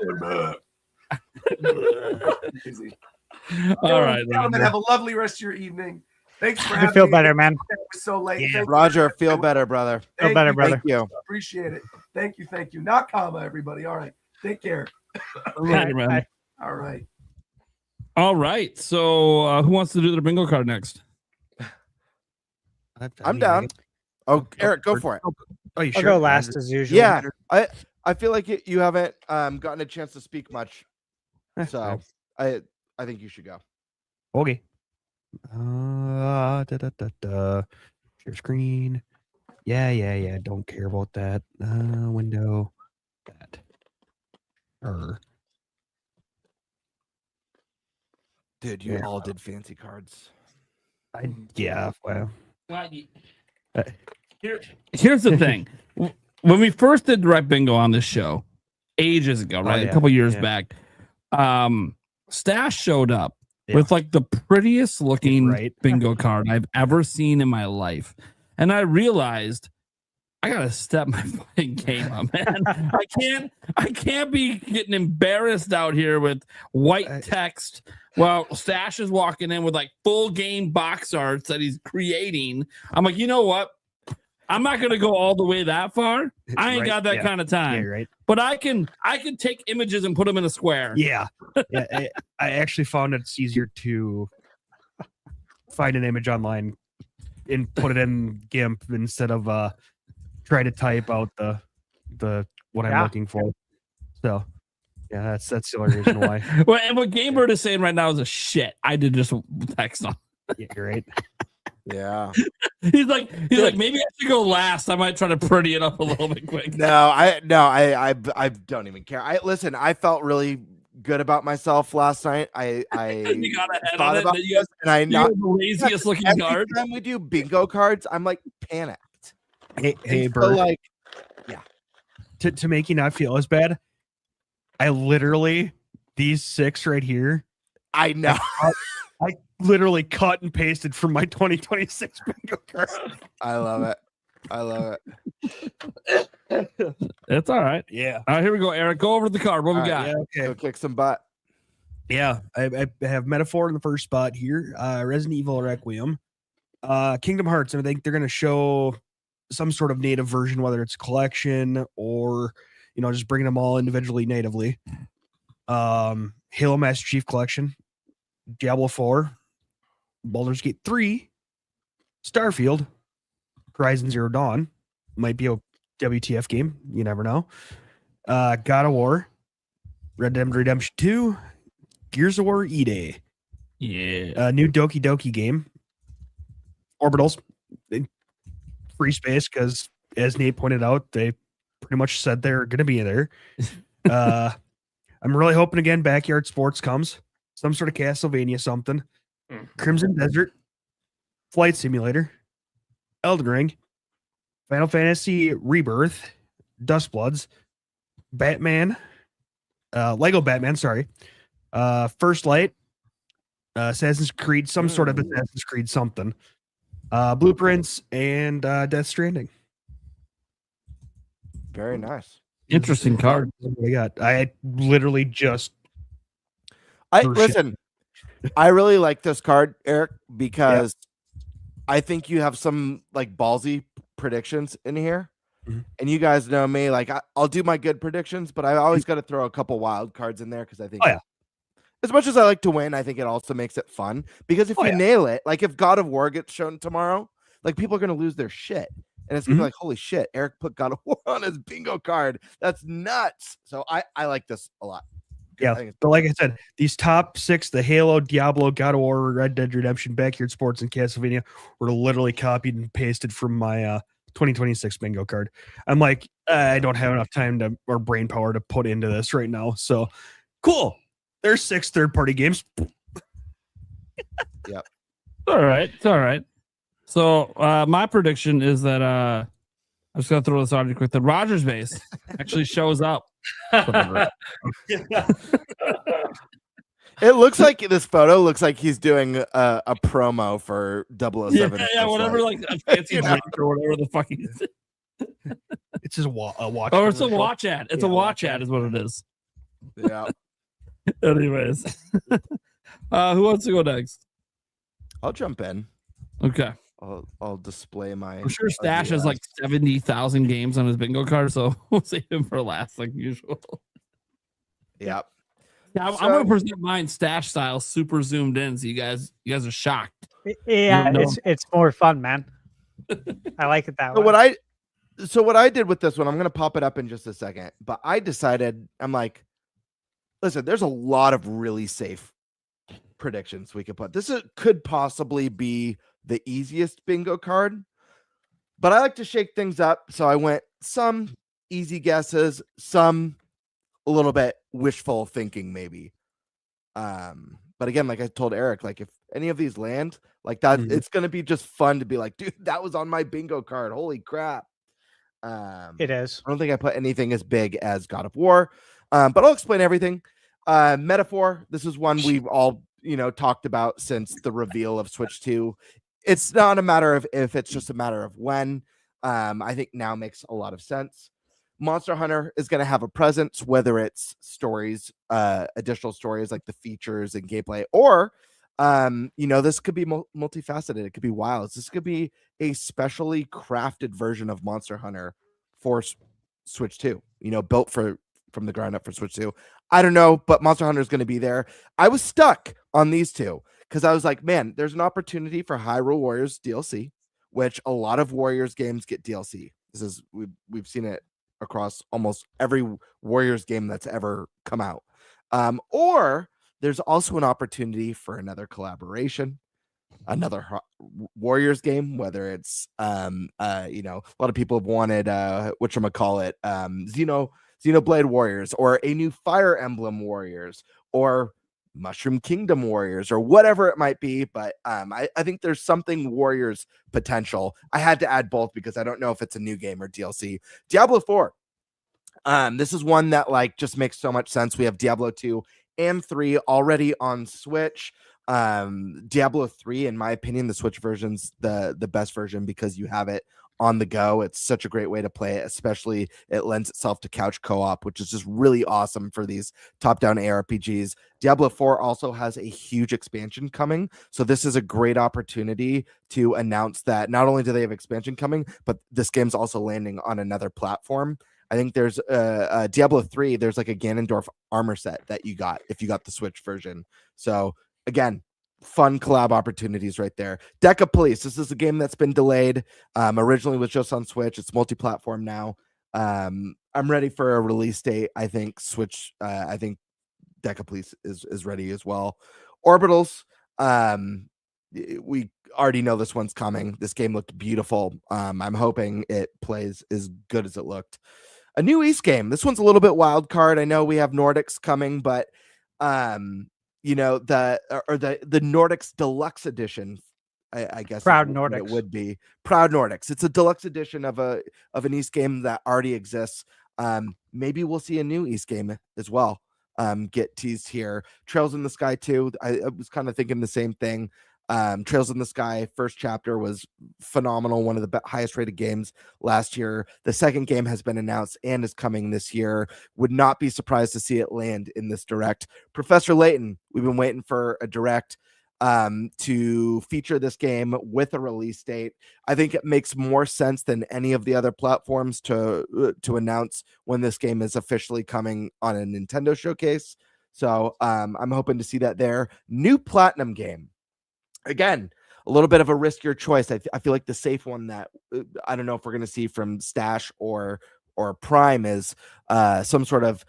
All right. Gentlemen, have a lovely rest of your evening. Thanks for I having feel me. better, man. It was so late. Yeah. Roger, feel better, brother. Feel better, brother. Thank you. Appreciate it. Thank you. Not comma, everybody. All right. Take care. Later, man. All right. All right. So who wants to do the bingo card next? I'm down. Oh, Eric, go for it. Oh, you I'll go last as usual. Yeah, I feel like you haven't gotten a chance to speak much, so I think you should go. Okay. Share screen. Yeah. Don't care about that. Window. That. Dude, you all did fancy cards. Yeah. Well. Here's the thing. When we first did Direct Bingo on this show ages ago, right? yeah. A couple years back, Stash showed up with like the prettiest looking bingo card I've ever seen in my life. And I realized I gotta step my fucking game up, man. I can't be getting embarrassed out here with white text while Stash is walking in with like full game box arts that he's creating. I'm like, you know what? I'm not gonna go all the way that far. I ain't got that kind of time. Yeah, right. But I can take images and put them in a square. Yeah. I actually found it's easier to find an image online and put it in GIMP instead of try to type out the what I'm looking for. So yeah, that's the only reason why. Well, and what Gamebird is saying right now is a shit. I did just text on. Yeah, you're right. Yeah. He's like, maybe I should go last. I might try to pretty it up a little bit quick. I don't even care. I felt really good about myself last night. I you got ahead thought on it, about and this, and I you're the laziest looking every card. time we do bingo cards, I'm like panicked. Hey, so, Bert. like, to make you not feel as bad, I literally these 6 right here. I know. I literally cut and pasted from my 2026 bingo card. I love it. It's all right. Yeah. All right, here we go, Eric. Go over to the card. What we got? Yeah, okay. Go kick some butt. Yeah, I have Metaphor in the first spot here. Resident Evil Requiem, Kingdom Hearts, and I think they're going to show some sort of native version, whether it's collection or just bringing them all individually natively. Halo Master Chief Collection, Diablo 4, Baldur's Gate 3, Starfield, Horizon Zero Dawn, might be a WTF game, you never know. God of War, Red Dead Redemption 2, Gears of War E-Day. Yeah. New Doki Doki game. Orbitals. Free space, because as Nate pointed out, they pretty much said they're going to be there. I'm really hoping again Backyard Sports comes. Some sort of Castlevania something. Crimson Desert. Flight Simulator. Elden Ring. Final Fantasy Rebirth. Dustbloods. Batman. Lego Batman, sorry. First Light. Assassin's Creed, some sort of Assassin's Creed something. Blueprints and Death Stranding. Very nice. Interesting card. What I got. I literally just listen. I really like this card, Eric, because I think you have some like ballsy predictions in here. Mhm. And you guys know me, like I'll do my good predictions, but I always got to throw a couple wild cards in there because I think as much as I like to win, I think it also makes it fun. Because if you nail it, like if God of War gets shown tomorrow, like people are gonna lose their shit. And it's gonna be like, holy shit, Eric put God of War on his bingo card. That's nuts. So I like this a lot. Yeah, but like I said, these top 6, the Halo, Diablo, God of War, Red Dead Redemption, Backyard Sports, and Castlevania, were literally copied and pasted from my 2026 bingo card. I'm like, I don't have enough time or brain power to put into this right now. So cool. There's 6 third-party games. Yep. All right. It's all right. So my prediction is that I'm just gonna throw this out real quick. The Rogers base actually shows up. It looks like this photo looks like he's doing a promo for 007. Yeah, whatever, like a fancy drink or whatever the fuck he is. It's just a watch. Oh, it's a watch ad. It's a watch ad, is what it is. Yeah. Anyways, who wants to go next? I'll jump in. Okay. I'll display my. I'm sure Stash has like 70,000 games on his bingo card, so we'll save him for last, like usual. Yep. Yeah, I'm gonna present mine Stash style, super zoomed in, so you guys are shocked. Yeah, it's more fun, man. I like it that way. So what I did with this one, I'm gonna pop it up in just a second, but I decided, I'm like, listen, there's a lot of really safe predictions we could put. This could possibly be the easiest bingo card, but I like to shake things up. So I went some easy guesses, some a little bit wishful thinking, maybe. But again, like I told Eric, like any of these land, like that, Mhm. it's gonna be just fun to be like, dude, that was on my bingo card. Holy crap. It is. I don't think I put anything as big as God of War, but I'll explain everything. Metaphor, this is one we've all talked about since the reveal of Switch 2. It's not a matter of if, it's just a matter of when. I think now makes a lot of sense. Monster Hunter is going to have a presence, whether it's stories, additional stories like the features and gameplay, or this could be multifaceted. It could be wilds. This could be a specially crafted version of Monster Hunter for Switch 2, built from the ground up for Switch 2. I don't know, but Monster Hunter is going to be there. I was stuck on these two because I was like, man, there's an opportunity for Hyrule Warriors DLC, which a lot of Warriors games get DLC. This is we've seen it across almost every Warriors game that's ever come out. Or there's also an opportunity for another collaboration, another Warriors game, whether it's a lot of people have wanted whatchamacallit, Xenoblade Warriors, or a new Fire Emblem Warriors, or Mushroom Kingdom Warriors, or whatever it might be. But I think there's something Warriors potential. I had to add both because I don't know if it's a new game or DLC. Diablo 4. This is one that just makes so much sense. We have Diablo 2 and 3 already on Switch. Diablo 3, in my opinion, the Switch version's the best version because you have it on the go. It's such a great way to play it, especially it lends itself to couch co-op, which is just really awesome for these top-down ARPGs. Diablo 4 also has a huge expansion coming, so this is a great opportunity to announce that not only do they have expansion coming, but this game's also landing on another platform. I think there's Diablo 3, there's like a Ganondorf armor set that you got if you got the Switch version. So again, fun collab opportunities right there. Deca Police, this is a game that's been delayed. Originally was just on Switch. It's multi-platform now. I'm ready for a release date. I think Switch, I think Deca Police is ready as well. Orbitals, we already know this one's coming. This game looked beautiful. I'm hoping it plays as good as it looked. A new East game. This one's a little bit wild card. I know we have Nordics coming, but the Nordics Deluxe Edition, I guess Proud what Nordics. it would be. Proud Nordics. It's a deluxe edition of an East game that already exists. Maybe we'll see a new East game as well. Get teased here. Trails in the Sky 2. I was kind of thinking the same thing. Trails in the Sky first chapter was phenomenal, one of the highest rated games last year. The second game has been announced and is coming this year. Would not be surprised to see it land in this direct. Professor Layton, we've been waiting for a direct to feature this game with a release date. I think it makes more sense than any of the other platforms to announce when this game is officially coming on a Nintendo showcase. So I'm hoping to see that there. New Platinum game. Again, a little bit of a riskier choice. I feel like the safe one that I don't know if we're going to see from Stash or Prime is some sort of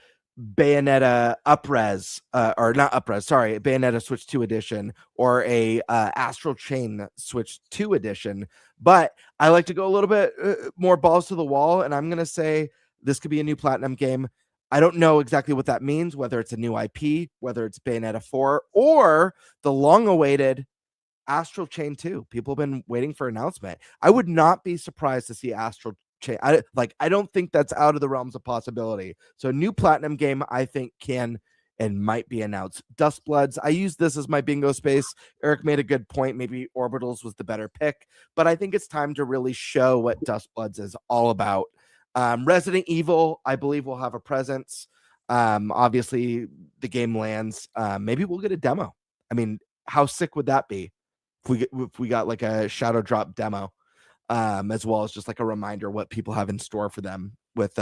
Bayonetta Upres, or not Upres, sorry, Bayonetta Switch 2 edition, or a Astral Chain Switch 2 edition. But I like to go a little bit more balls to the wall, and I'm going to say this could be a new Platinum game. I don't know exactly what that means, whether it's a new IP, whether it's Bayonetta 4, or the long-awaited Astral Chain 2. People have been waiting for announcement. I would not be surprised to see Astral Chain. I don't think that's out of the realms of possibility. So new Platinum game, I think can and might be announced. Dustbloods, I use this as my bingo space. Eric made a good point. Maybe Orbitals was the better pick, but I think it's time to really show what Dustbloods is all about. Resident Evil, I believe, will have a presence. Obviously, the game lands. Maybe we'll get a demo. I mean, how sick would that be? If we got like a shadow drop demo, as well as just like a reminder what people have in store for them with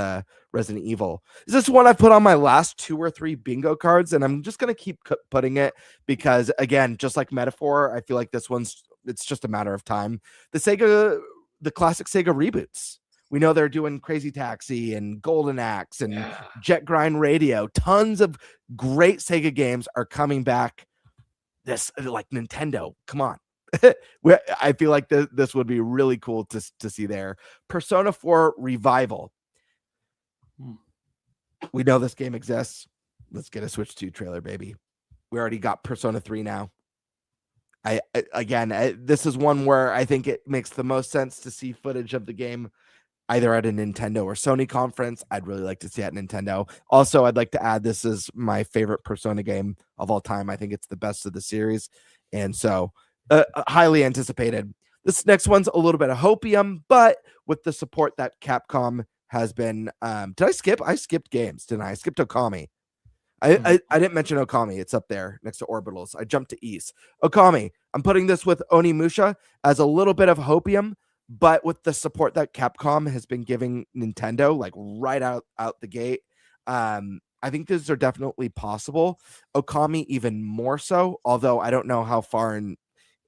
Resident Evil. Is this one I put on my last 2 or 3 bingo cards, and I'm just gonna keep putting it because, again, just like Metaphor, I feel like this one's it's just a matter of time. The classic Sega reboots. We know they're doing Crazy Taxi and Golden Axe and Jet Grind Radio. Tons of great Sega games are coming back. This, like Nintendo, come on. I feel like this would be really cool to see there. Persona 4 Revival. We know this game exists. Let's get a Switch 2 trailer, baby. We already got Persona 3 now. This is one where I think it makes the most sense to see footage of the game either at a Nintendo or Sony conference. I'd really like to see it at Nintendo. Also, I'd like to add, this is my favorite Persona game of all time. I think it's the best of the series. And so highly anticipated. This next one's a little bit of hopium, but with the support that Capcom has been, did I skip? I skipped games, didn't I? I skipped Okami. I didn't mention Okami. It's up there next to Orbitals. I jumped to East. Okami. I'm putting this with Onimusha as a little bit of hopium, but with the support that Capcom has been giving Nintendo, like right out the gate, I think these are definitely possible. Okami even more so, although I don't know how far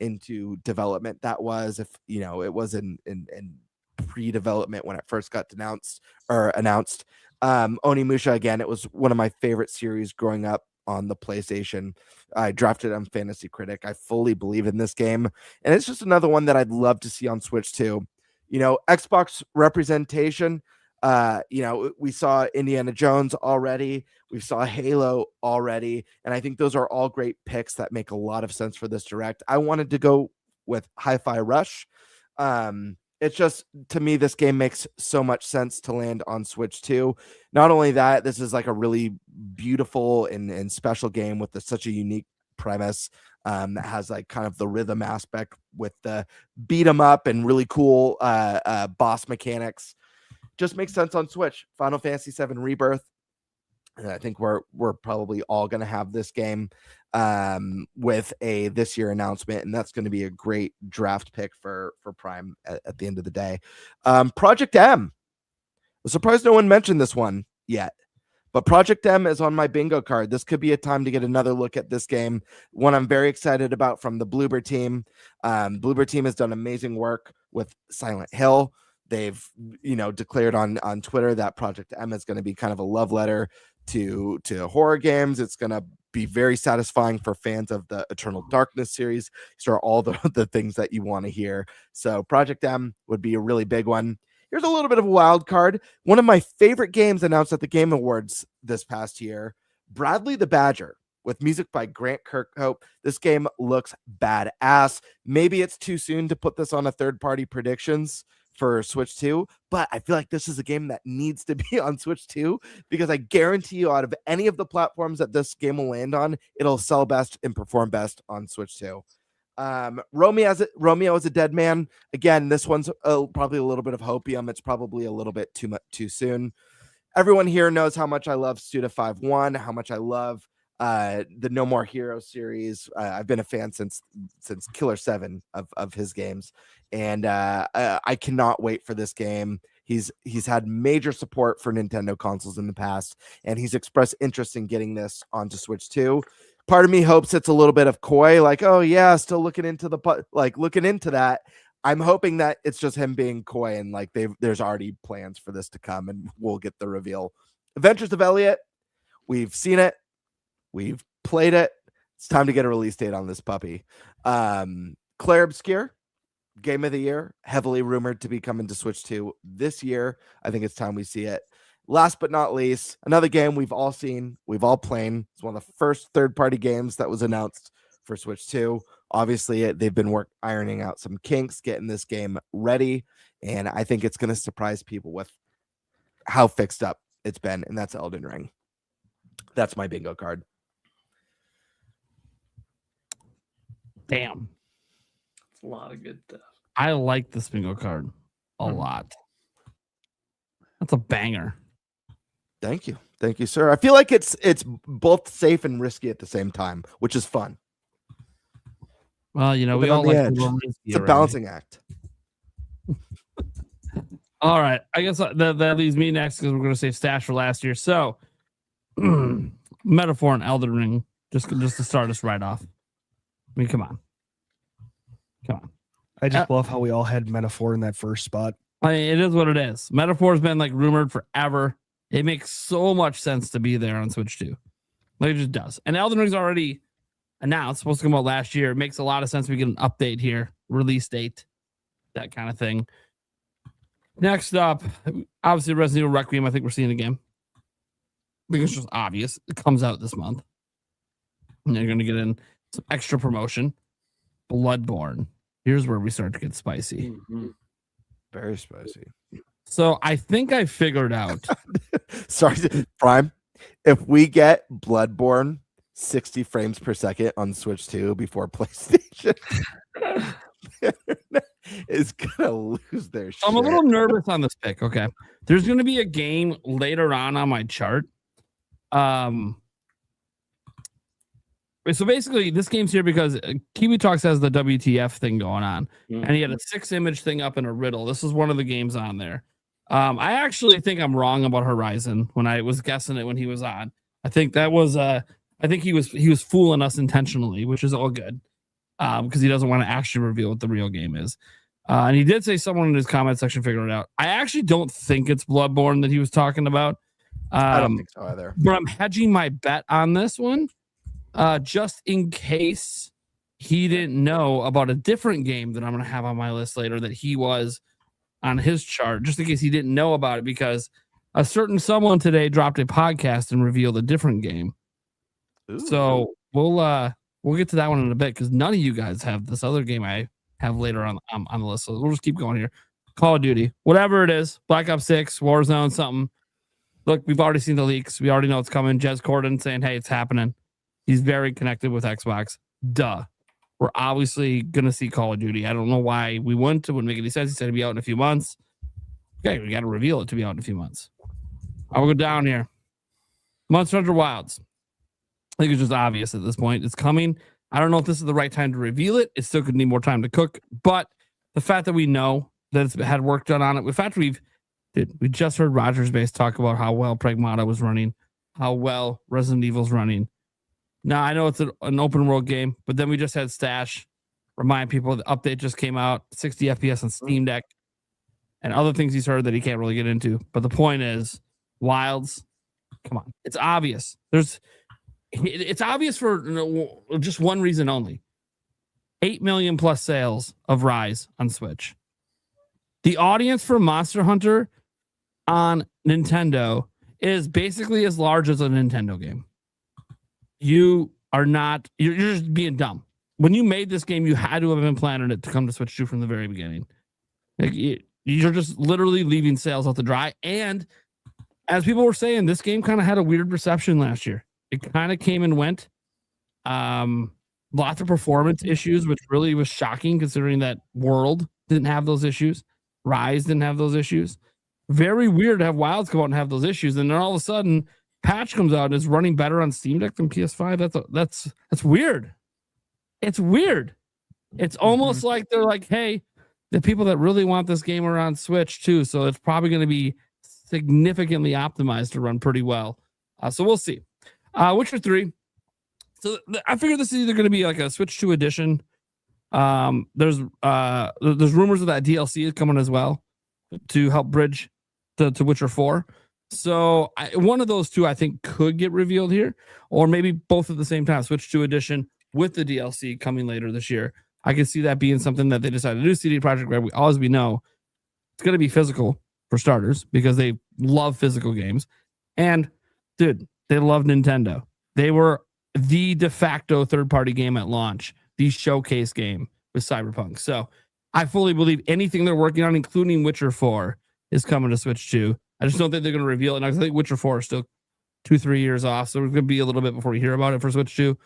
into development that was. If it was in pre-development when it first got announced. Onimusha, again, it was one of my favorite series growing up on the PlayStation. I drafted on Fantasy Critic. I fully believe in this game, and it's just another one that I'd love to see on Switch too. Xbox representation. We saw Indiana Jones already. We saw Halo already, and I think those are all great picks that make a lot of sense for this direct. I wanted to go with Hi-Fi Rush. It's just, to me, this game makes so much sense to land on Switch 2. Not only that, this is like a really beautiful and special game with such a unique premise that has like kind of the rhythm aspect with the beat 'em up and really cool boss mechanics. Just makes sense on Switch. Final Fantasy VII Rebirth. And I think we're probably all going to have this game with a this year announcement, and that's going to be a great draft pick for Prime at the end of the day. Project M. I'm surprised no one mentioned this one yet, but Project M is on my bingo card. This could be a time to get another look at this game. One I'm very excited about from the Bloober team. Bloober team has done amazing work with Silent Hill. They've declared on Twitter that Project M is going to be kind of a love letter to horror games. It's going to be very satisfying for fans of the Eternal Darkness series. These are all the things that you want to hear. So Project M would be a really big one. Here's a little bit of a wild card. One of my favorite games announced at the Game Awards this past year, Bradley the Badger, with music by Grant Kirkhope. This game looks badass. Maybe it's too soon to put this on a third-party predictions for Switch 2, but I feel like this is a game that needs to be on Switch 2 because I guarantee you, out of any of the platforms that this game will land on, it'll sell best and perform best on Switch 2. Romeo is a Dead Man. Again, this one's probably a little bit of hopium. It's probably a little bit too soon. Everyone here knows how much I love Suda 5-1, how much I love the No More Heroes series. I've been a fan since Killer 7 of his games, and I cannot wait for this game. He's had major support for Nintendo consoles in the past, and he's expressed interest in getting this onto Switch 2. Part of me hopes it's a little bit of coy, like, oh yeah, still looking into that. I'm hoping that it's just him being coy and like there's already plans for this to come, and we'll get the reveal. Adventures of Elliot, we've seen it. We've played it. It's time to get a release date on this puppy. Claire Obscure, Game of the Year, heavily rumored to be coming to Switch 2 this year. I think it's time we see it. Last but not least, another game we've all seen, we've all played. It's one of the first third-party games that was announced for Switch 2. Obviously, they've been ironing out some kinks, getting this game ready, and I think it's going to surprise people with how fixed up it's been, and that's Elden Ring. That's my bingo card. Damn. It's a lot of good stuff. I like this bingo card a lot. That's a banger. Thank you, sir. I feel like it's both safe and risky at the same time, which is fun. Well, we all like it's a balancing act. All right, I guess that leaves me next because we're going to save stash for last year. So, Metaphor and Elden Ring, just to start us right off. I mean, come on. I just love how we all had Metaphor in that first spot. I mean, it is what it is. Metaphor has been like rumored forever. It makes so much sense to be there on Switch 2. Like, it just does. And Elden Ring's already announced, supposed to come out last year. It makes a lot of sense. We get an update here, release date, that kind of thing. Next up, obviously Resident Evil Requiem. I think we're seeing a game. Because it's just obvious. It comes out this month. And you're going to get in some extra promotion. Bloodborne. Here's where we start to get spicy. Very spicy. So I think I figured out. Sorry, Prime. If we get Bloodborne 60 frames per second on Switch 2 before PlayStation is gonna lose their shit. I'm a little nervous on this pick. Okay. There's gonna be a game later on my chart. So basically, this game's here because Kiwi Talks has the WTF thing going on, and he had a 6-image thing up in a riddle. This is one of the games on there. I actually think I'm wrong about Horizon when I was guessing it when he was on. I think that was I think he was fooling us intentionally, which is all good, because he doesn't want to actually reveal what the real game is. And he did say someone in his comment section figured it out. I actually don't think it's Bloodborne that he was talking about. I don't think so either. But I'm hedging my bet on this one. Just in case he didn't know about a different game that I'm going to have on my list later that he was on his chart, just in case he didn't know about it, because a certain someone today dropped a podcast and revealed a different game. Ooh. So we'll get to that one in a bit, because none of you guys have this other game I have later on the list. So we'll just keep going here. Call of Duty, whatever it is, Black Ops 6, Warzone, something. Look, we've already seen the leaks. We already know it's coming. Jez Corden saying, hey, it's happening. He's very connected with Xbox. Duh. We're obviously going to see Call of Duty. I don't know why we wouldn't. It wouldn't make any sense. He said it'd be out in a few months. Okay, we got to reveal it to be out in a few months. I'll go down here. Monster Hunter Wilds. I think it's just obvious at this point. It's coming. I don't know if this is the right time to reveal it. It still could need more time to cook. But the fact that we know that it's had work done on it, the fact we just heard Rogers Base talk about how well Pragmata was running, how well Resident Evil's running. Now, I know it's an open world game, but then we just had Stash remind people the update just came out, 60 FPS on Steam Deck, and other things he's heard that he can't really get into. But the point is, Wilds, come on. It's obvious. It's obvious for just one reason only. 8 million plus sales of Rise on Switch. The audience for Monster Hunter on Nintendo is basically as large as a Nintendo game. You're just being dumb. When you made this game, you had to have been planning it to come to Switch 2 from the very beginning. Like, you're just literally leaving sales out to dry. And as people were saying, this game kind of had a weird reception last year. It kind of came and went. Lots of performance issues, which really was shocking considering that World didn't have those issues. Rise didn't have those issues. Very weird to have Wilds come out and have those issues. And then all of a sudden, patch comes out and is running better on Steam Deck than PS5. That's weird. It's weird. It's almost like they're like, hey, the people that really want this game are on Switch too, so it's probably going to be significantly optimized to run pretty well. So we'll see. Witcher 3. So I figured this is either going to be like a Switch 2 edition. There's rumors of that DLC is coming as well to help bridge to Witcher 4. So one of those two I think could get revealed here, or maybe both at the same time. Switch 2 edition with the DLC coming later this year. I can see that being something that they decided to do. CD Projekt Red, we know it's going to be physical for starters because they love physical games. And dude, they love Nintendo. They were the de facto third-party game at launch, the showcase game with Cyberpunk. So I fully believe anything they're working on, including Witcher 4, is coming to Switch 2. I just don't think they're going to reveal it. And I think Witcher 4 is still 2-3 years off. So it's going to be a little bit before we hear about it for Switch 2.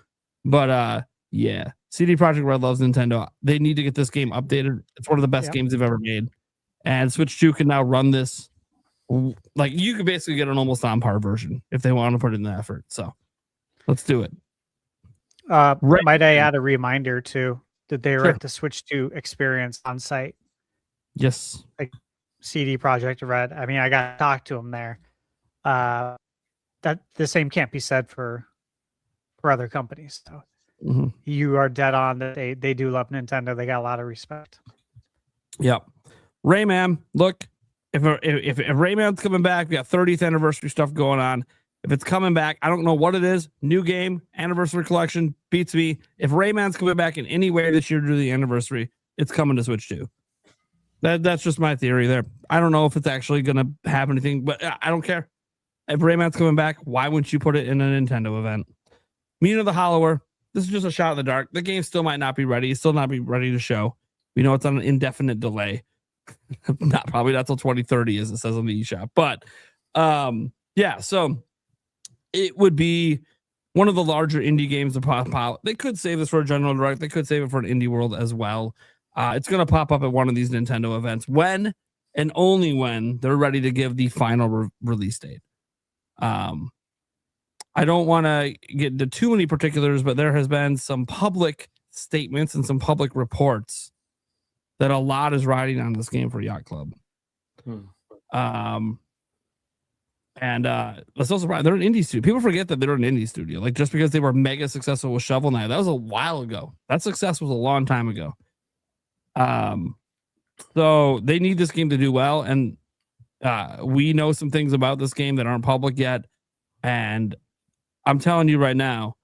But yeah, CD Projekt Red loves Nintendo. They need to get this game updated. It's one of the best games they've ever made. And Switch 2 can now run this. Like, you could basically get an almost on par version if they want to put in the effort. So let's do it. Might I add a reminder too that they were at the Switch 2 experience on site? Yes. Like CD Projekt Red. I mean, I got to talk to them there. That the same can't be said for other companies. So you are dead on that they do love Nintendo. They got a lot of respect. Yep. Rayman, look, if Rayman's coming back, we got 30th anniversary stuff going on. If it's coming back, I don't know what it is. New game, anniversary collection, beats me. If Rayman's coming back in any way this year to the anniversary, it's coming to Switch 2. That's just my theory there. I don't know if it's actually going to have anything, but I don't care. If Rayman's coming back, why wouldn't you put it in a Nintendo event? Mina the Hollower, this is just a shot in the dark. The game still might not be ready. It's still not be ready to show. We know it's on an indefinite delay. Probably not till 2030, as it says on the eShop. But yeah, so it would be one of the larger indie games to pop out. They could save this for a general direct. They could save it for an indie world as well. It's going to pop up at one of these Nintendo events when and only when they're ready to give the final release date. I don't want to get into too many particulars, but there has been some public statements and some public reports that a lot is riding on this game for Yacht Club. And let's also they're an indie studio. People forget that they're an indie studio. Like, just because they were mega successful with Shovel Knight, that was a while ago. That success was a long time ago. So they need this game to do well, and we know some things about this game that aren't public yet. And I'm telling you right now,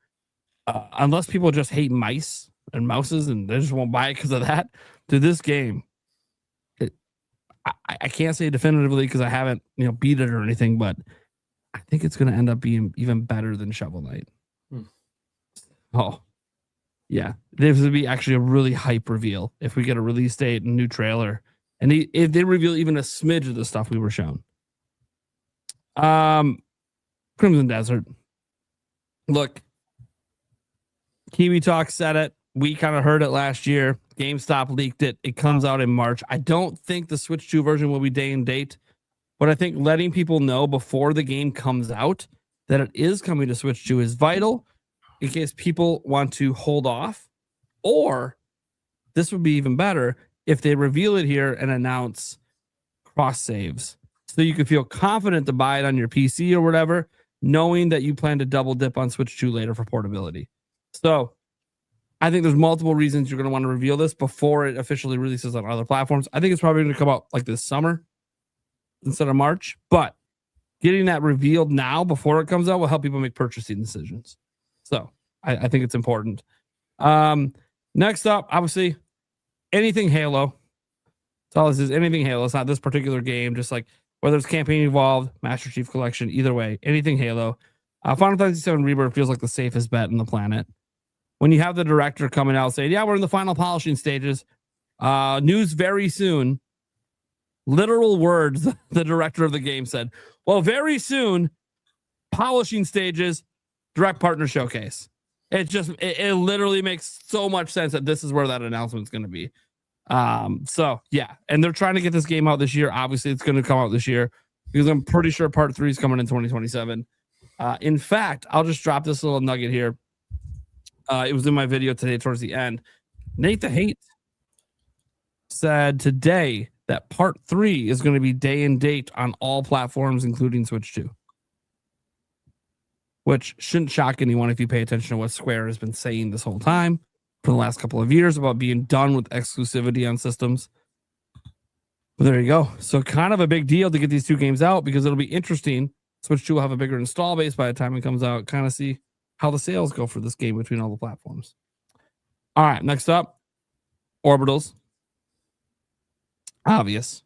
unless people just hate mice and mouses and they just won't buy it because of that, to this game, I can't say definitively because I haven't beat it or anything, but I think it's going to end up being even better than Shovel Knight. Oh, yeah. This would be actually a really hype reveal if we get a release date and new trailer. And if they reveal even a smidge of the stuff we were shown. Crimson Desert. Look, Kiwi Talk said it. We kind of heard it last year. GameStop leaked it. It comes out in March. I don't think the Switch 2 version will be day and date, but I think letting people know before the game comes out that it is coming to Switch 2 is vital in case people want to hold off. Or this would be even better if they reveal it here and announce cross saves, so you can feel confident to buy it on your PC or whatever, knowing that you plan to double dip on Switch 2 later for portability. So I think there's multiple reasons you're going to want to reveal this before it officially releases on other platforms. I think it's probably going to come out like this summer instead of March, but getting that revealed now before it comes out will help people make purchasing decisions. So I think it's important. Next up, obviously, anything Halo. That's all this is. Anything Halo. It's not this particular game, just like whether it's Campaign Evolved, Master Chief Collection, either way, anything Halo. Final Fantasy VII Rebirth feels like the safest bet on the planet. When you have the director coming out saying, yeah, we're in the final polishing stages, news very soon, literal words, the director of the game said, well, very soon, polishing stages, direct partner showcase. It literally makes so much sense that this is where that announcement is going to be. So yeah, and they're trying to get this game out this year. Obviously, it's going to come out this year because I'm pretty sure part 3 is coming in 2027. In fact, I'll just drop this little nugget here. It was in my video today towards the end. Nate the Hate said today that part 3 is going to be day and date on all platforms, including Switch 2. Which shouldn't shock anyone if you pay attention to what Square has been saying this whole time for the last couple of years about being done with exclusivity on systems. But there you go. So kind of a big deal to get these two games out because it'll be interesting. Switch 2 will have a bigger install base by the time it comes out. Kind of see how the sales go for this game between all the platforms. All right, next up, Orbitals. Obvious.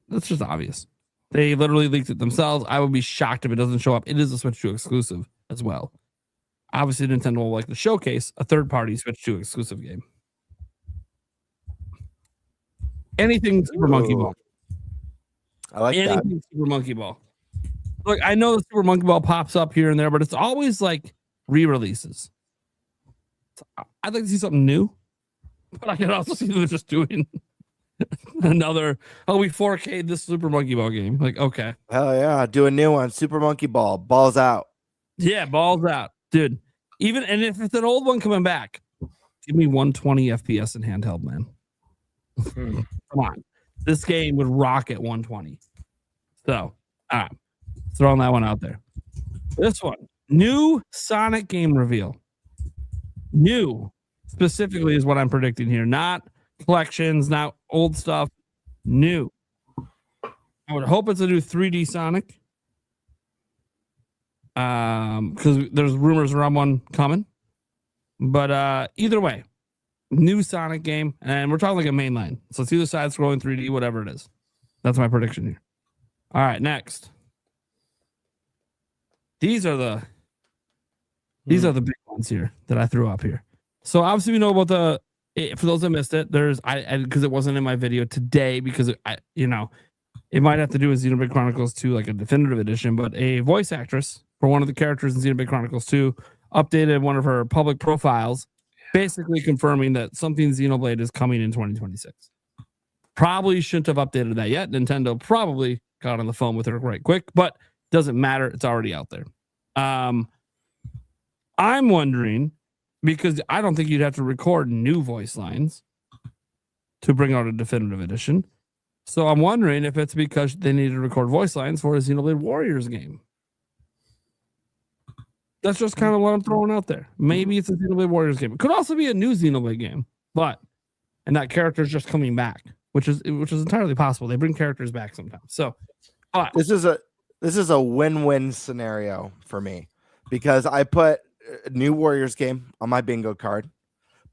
That's just obvious. They literally leaked it themselves. I would be shocked if it doesn't show up. It is a Switch 2 exclusive as well. Obviously, Nintendo will like to showcase a third-party Switch 2 exclusive game. Anything Super Monkey Ball. I like Anything that. Super Monkey Ball. Look, I know the Super Monkey Ball pops up here and there, but it's always like re-releases. I'd like to see something new, but I can also see them just doing another. Oh, we 4K'd this Super Monkey Ball game. Like, okay, Hell yeah, do a new one. Super Monkey Ball. Balls out. yeah, balls out, dude. Even and if it's an old one coming back, give me 120 FPS in handheld, man. Come on, this game would rock at 120. So, all right, throwing that one out there. This one, new Sonic game reveal. New, specifically, is what I'm predicting here. Not collections, not old stuff. New. I would hope it's a new 3D Sonic. Because there's rumors around one coming. But either way, new Sonic game, and we're talking like a mainline. So it's either side scrolling 3D, whatever it is. That's my prediction here. All right, next. These are the big ones. ones here that I threw up here. So obviously we know about for those that missed it, there's because it wasn't in my video today because it might have to do with Xenoblade Chronicles 2 like a definitive edition, but a voice actress for one of the characters in Xenoblade Chronicles 2 updated one of her public profiles, basically confirming that something Xenoblade is coming in 2026. Probably shouldn't have updated that yet. Nintendo probably got on the phone with her right quick, but doesn't matter. It's already out there. I'm wondering, because I don't think you'd have to record new voice lines to bring out a definitive edition. So I'm wondering if it's because they need to record voice lines for a Xenoblade Warriors game. That's just kind of what I'm throwing out there. Maybe it's a Xenoblade Warriors game. It could also be a new Xenoblade game, and that character is just coming back, which is entirely possible. They bring characters back sometimes. So, this is a win-win scenario for me because I put a new Warriors game on my bingo card.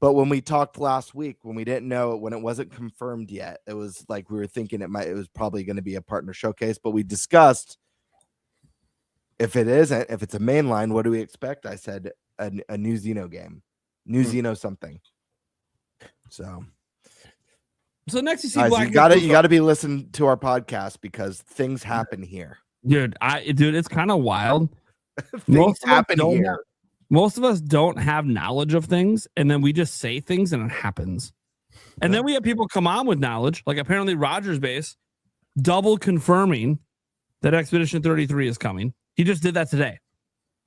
But when we talked last week, when we didn't know, when it wasn't confirmed yet, it was like we were thinking it was probably going to be a partner showcase. But we discussed if it isn't, if it's a mainline, what do we expect? I said a new Xeno game, new Xeno something. So next you see guys, Black. You got to be listening to our podcast because things happen here, dude. It's kind of wild. Things happen here. Most of us don't have knowledge of things, and then we just say things and it happens. And then we have people come on with knowledge, like apparently Rogers Base, double confirming that Expedition 33 is coming. He just did that today,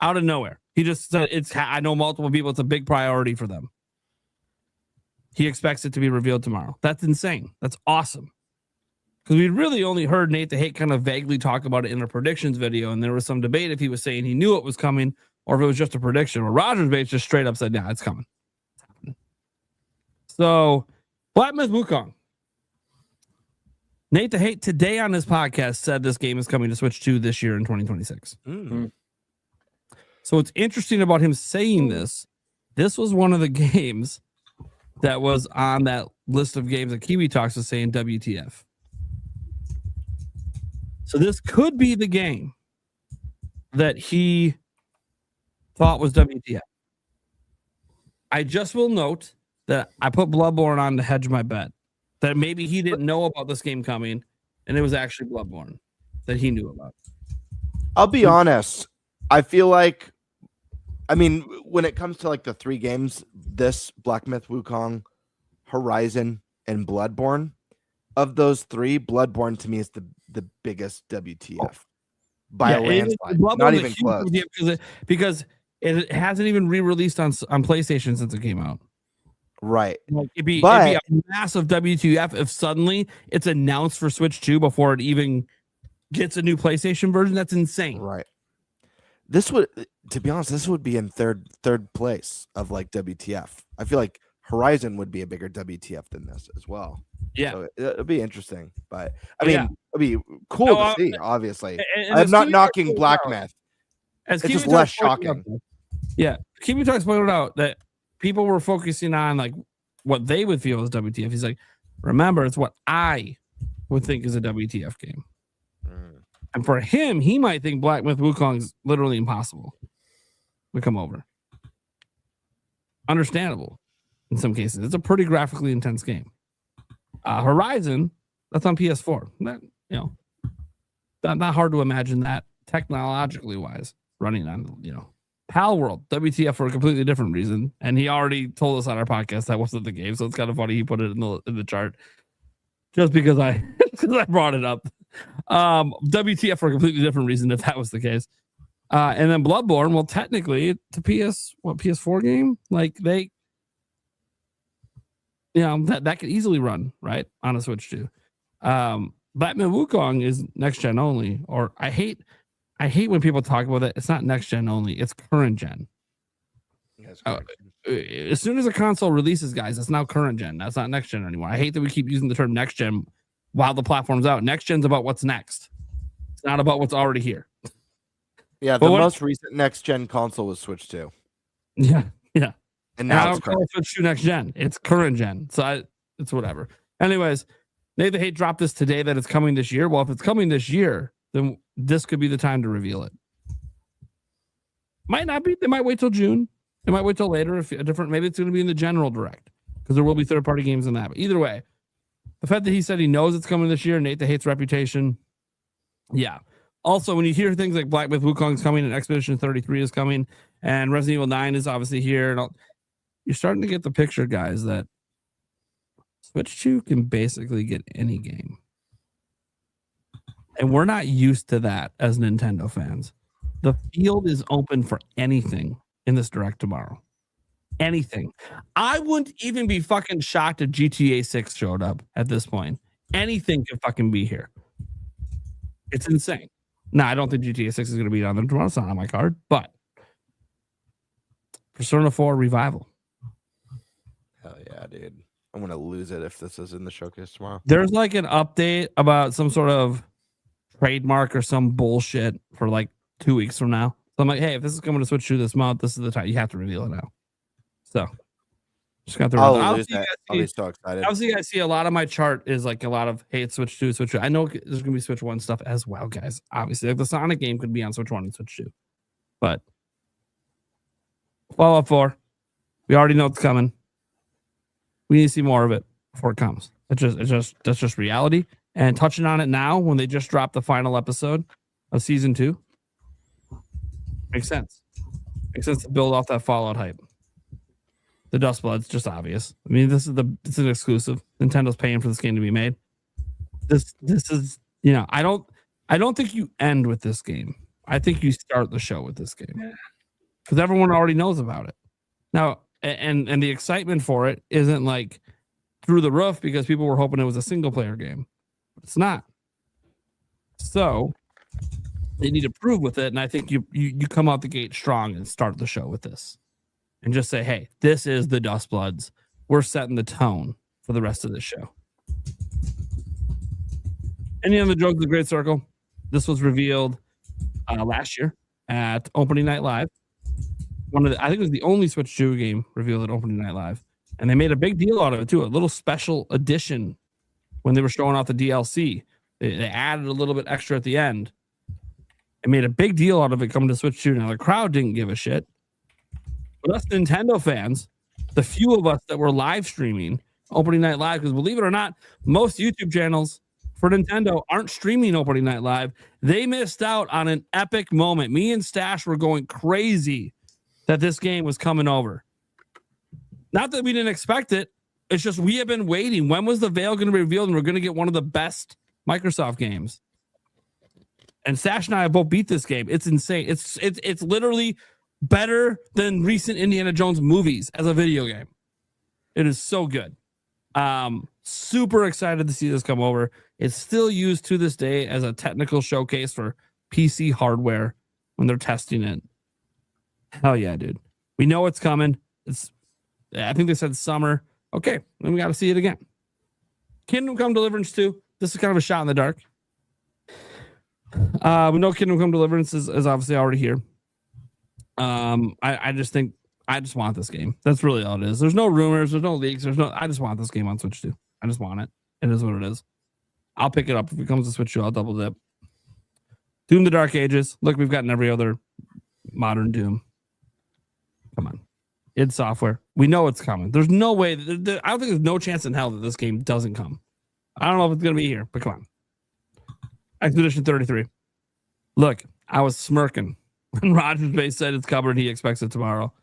out of nowhere. He just said I know multiple people. It's a big priority for them. He expects it to be revealed tomorrow. That's insane. That's awesome. Because we really only heard Nate the Hate kind of vaguely talk about it in a predictions video, and there was some debate if he was saying he knew it was coming or if it was just a prediction. Or Rogers Bates just straight up said, "Yeah, it's coming." It's happening. So, Black Myth Wukong. Nate the Hate today on his podcast said this game is coming to Switch 2 this year in 2026. So what's interesting about him saying this was one of the games that was on that list of games that Kiwi Talks was saying WTF. So this could be the game that he thought was WTF. I just will note that I put Bloodborne on to hedge my bet. That maybe he didn't know about this game coming, and it was actually Bloodborne that he knew about. I'll be honest. I feel like, when it comes to like the three games, this Black Myth Wukong, Horizon, and Bloodborne, of those three, Bloodborne to me is the biggest WTF by a landslide. Not even close. Because it hasn't even re-released on PlayStation since it came out. Right. Like it'd be a massive WTF if suddenly it's announced for Switch 2 before it even gets a new PlayStation version. That's insane. Right. This would, to be honest, this would be in third place of like WTF. I feel like Horizon would be a bigger WTF than this as well. Yeah. So it'll be interesting, but it'd be cool to see, obviously. I'm not knocking Black Myth. It's just less shocking. Yeah. Kiwi Talks pointed out that people were focusing on like what they would feel as WTF. He's like, remember, it's what I would think is a WTF game. And for him, he might think Black Myth Wukong is literally impossible to come over. Understandable in some cases. It's a pretty graphically intense game. Horizon, that's on PS4. Not hard to imagine that technologically wise running on, Pal World, WTF for a completely different reason. And he already told us on our podcast that wasn't the game. So it's kind of funny he put it in the chart just because I brought it up. WTF for a completely different reason if that was the case. And then Bloodborne, well, technically it's a PS4 game. Like they, that could easily run right on a Switch too. Black Myth Wukong is next gen only, or I hate when people talk about it. It's not next gen only; it's current gen. As soon as a console releases, guys, it's now current gen. That's not next gen anymore. I hate that we keep using the term next gen while the platform's out. Next gen's about what's next. It's not about what's already here. Yeah, the most recent next gen console was Switch 2. Yeah. And now it's Switch 2 next gen. It's current gen. So it's whatever. Anyways, Nathan Hate dropped this today that it's coming this year. Well, if it's coming this year, then this could be the time to reveal it. Might not be. They might wait till June. They might wait till later if a different. Maybe it's going to be in the general direct because there will be third-party games in that. But either way, the fact that he said he knows it's coming this year, Nate the Hate's reputation, yeah. Also, when you hear things like Black Myth Wukong's coming and Expedition 33 is coming and Resident Evil 9 is obviously here, and you're starting to get the picture, guys, that Switch 2 can basically get any game. And we're not used to that as Nintendo fans. The field is open for anything in this direct tomorrow. Anything. I wouldn't even be fucking shocked if GTA 6 showed up at this point. Anything could fucking be here. It's insane. No, I don't think GTA 6 is going to be on there tomorrow. It's not on my card, but Persona 4 Revival. Hell yeah, dude. I'm going to lose it if this is in the showcase tomorrow. There's like an update about some sort of trademark or some bullshit for like 2 weeks from now. So I'm like, hey, if this is coming to Switch 2 this month, this is the time. You have to reveal it now. So just got the I'll lose that. I'll be so excited. Obviously, you guys see a lot of my chart is like a lot of, hey, it's Switch 2, Switch 2. I know there's going to be Switch 1 stuff as well, guys. Obviously, like the Sonic game could be on Switch 1 and Switch 2. But Fallout 4, we already know it's coming. We need to see more of it before it comes. That's just reality. And touching on it now, when they just dropped the final episode of season 2, makes sense. Makes sense to build off that Fallout hype. The Dustblood's just obvious. I mean, it's an exclusive. Nintendo's paying for this game to be made. This is, I don't think you end with this game. I think you start the show with this game because everyone already knows about it now, and the excitement for it isn't like through the roof because people were hoping it was a single player game, but it's not. So they need to prove with it, and I think you come out the gate strong and start the show with this. And just say, hey, this is the Dustbloods. We're setting the tone for the rest of the show. Any other jokes of the Great Circle? This was revealed last year at Opening Night Live. I think it was the only Switch 2 game revealed at Opening Night Live. And they made a big deal out of it, too. A little special edition when they were showing off the DLC. They added a little bit extra at the end. It made a big deal out of it coming to Switch 2. Now, the crowd didn't give a shit. But us Nintendo fans, the few of us that were live streaming Opening Night Live, because believe it or not, most YouTube channels for Nintendo aren't streaming Opening Night Live. They missed out on an epic moment. Me and Stash were going crazy that this game was coming over. Not that we didn't expect it. It's just we have been waiting. When was the veil going to be revealed and we're going to get one of the best Microsoft games? And Stash and I have both beat this game. It's insane. It's literally better than recent Indiana Jones movies as a video game. It is so good. Super excited to see this come over. It's still used to this day as a technical showcase for PC hardware when they're testing it. Hell yeah, dude. We know it's coming. I think they said summer. Okay, then we got to see it again. Kingdom Come Deliverance 2. This is kind of a shot in the dark. We know Kingdom Come Deliverance is obviously already here. I just want this game. That's really all it is. There's no rumors, there's no leaks, I just want this game on Switch 2. I just want it. It is what it is. I'll pick it up if it comes to Switch 2. I'll double dip. Doom: The Dark Ages. Look, we've gotten every other modern Doom. Come on. id Software. We know it's coming. There's no way. I don't think there's no chance in hell that this game doesn't come. I don't know if it's going to be here, but come on. Expedition 33. Look, I was smirking when Rogers Base said it's covered. He expects it tomorrow.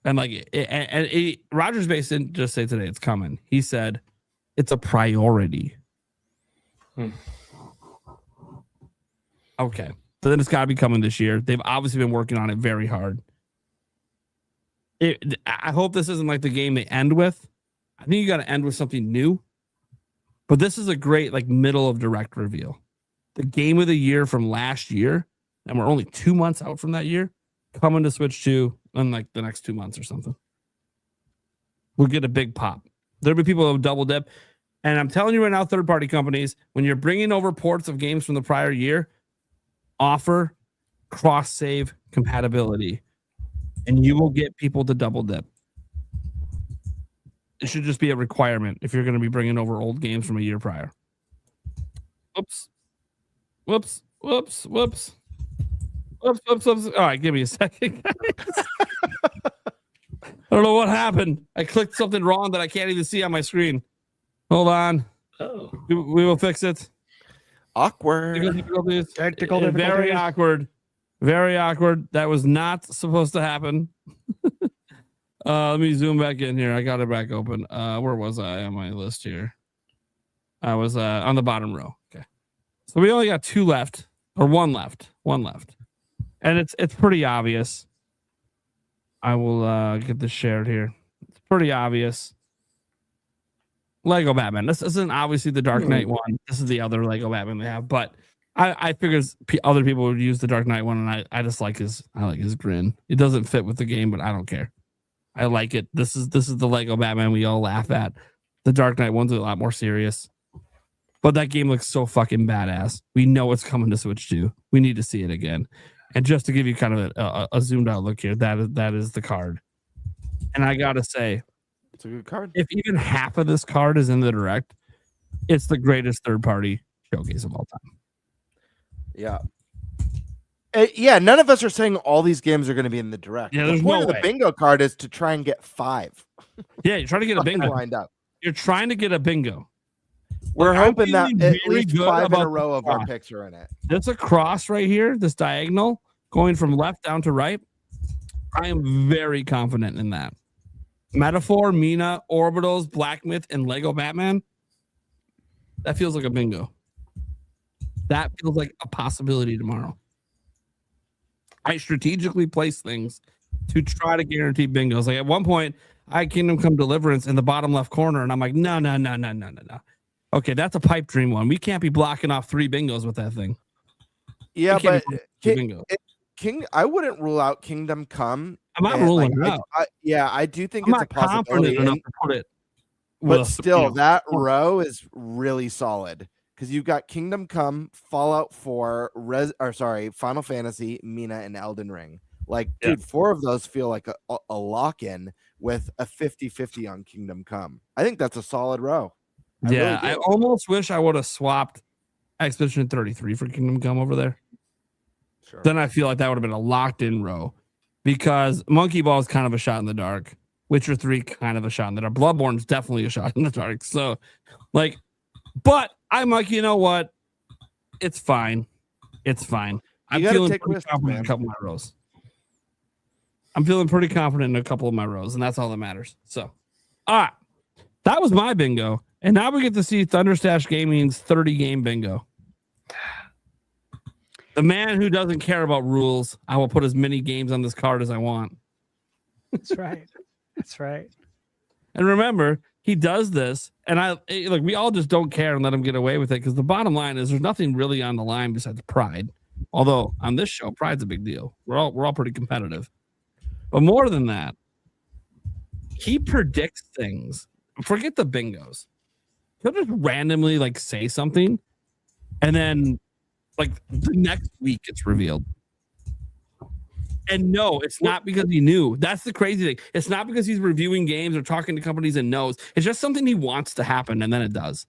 And Rogers Base didn't just say today it's coming. He said it's a priority. Okay. So then it's got to be coming this year. They've obviously been working on it very hard. I hope this isn't like the game they end with. I think you got to end with something new. But this is a great middle of direct reveal. The game of the year from last year, and we're only 2 months out from that year, coming to Switch 2 in the next 2 months or something. We'll get a big pop. There'll be people who have double dip. And I'm telling you right now, third-party companies, when you're bringing over ports of games from the prior year, offer cross-save compatibility, and you will get people to double dip. It should just be a requirement if you're going to be bringing over old games from a year prior. Whoops. All right, give me a second, guys. don't know what happened. I clicked something wrong that I can't even see on my screen. Hold on. Oh. We will fix it. Awkward. Technical Very difficulties. awkward. Very awkward. That was not supposed to happen. Let me zoom back in here. I got it back open. Where was I on my list here? I was on the bottom row. Okay. So we only got two left, or one left. One left. And it's pretty obvious. I will get this shared here. It's pretty obvious. Lego Batman. This isn't obviously the Dark Knight one. This is the other Lego Batman they have, but I figured other people would use the Dark Knight one, and I just like his grin. It doesn't fit with the game, but I don't care. I like it. This is the Lego Batman we all laugh at. The Dark Knight one's a lot more serious, but that game looks so fucking badass. We know it's coming to Switch 2. We need to see it again. And just to give you kind of a zoomed out look here, that is the card. And I gotta say, It's a good card. if even half of this card is in the Direct, it's the greatest third party showcase of all time. Yeah. Yeah, none of us are saying all these games are going to be in the Direct. Yeah, the there's point no of the way. bingo card is to try and get 5. Yeah, you're trying to get a bingo. lined up. You're trying to get a bingo. We're I'm hoping that feeling at very least good 5 in about a row of our the picks are in it. There's a cross right here, this diagonal going from left down to right. I am very confident in that. Metaphor, Mina, Orbitals, Black Myth, and Lego Batman. That feels like a bingo. That feels like a possibility tomorrow. I strategically place things to try to guarantee bingos. Like at one point, I had Kingdom Come Deliverance in the bottom left corner, and I'm like, no. Okay, that's a pipe dream one. We can't be blocking off 3 bingos with that thing. Yeah, but bingo. I wouldn't rule out Kingdom Come. I'm not ruling it out. I do think I'm it's a not confident possibility. enough to put it. But with, still, that row is really solid because you've got Kingdom Come, Fallout 4, Final Fantasy, Mina, and Elden Ring. Like, dude, 4 of those feel like a lock-in with a 50-50 on Kingdom Come. I think that's a solid row. I almost wish I would have swapped Expedition 33 for Kingdom Come over there. Sure. Then I feel like that would have been a locked-in row because Monkey Ball is kind of a shot in the dark. Witcher 3 kind of a shot in the dark. Bloodborne's definitely a shot in the dark. So, but I'm like, you know what? It's fine. It's fine. I'm feeling pretty confident in a couple of my rows. I'm feeling pretty confident in a couple of my rows, and that's all that matters. So, all right. That was my bingo. And now we get to see Thunderstash Gaming's 30-game bingo. The man who doesn't care about rules. I will put as many games on this card as I want. That's right. That's right. And remember, he does this, and we all just don't care and let him get away with it because the bottom line is there's nothing really on the line besides pride. Although on this show, pride's a big deal. We're all pretty competitive. But more than that, he predicts things. Forget the bingos. He'll just randomly say something, and then the next week it's revealed. And no, it's not because he knew. That's the crazy thing. It's not because he's reviewing games or talking to companies and knows. It's just something he wants to happen, and then it does.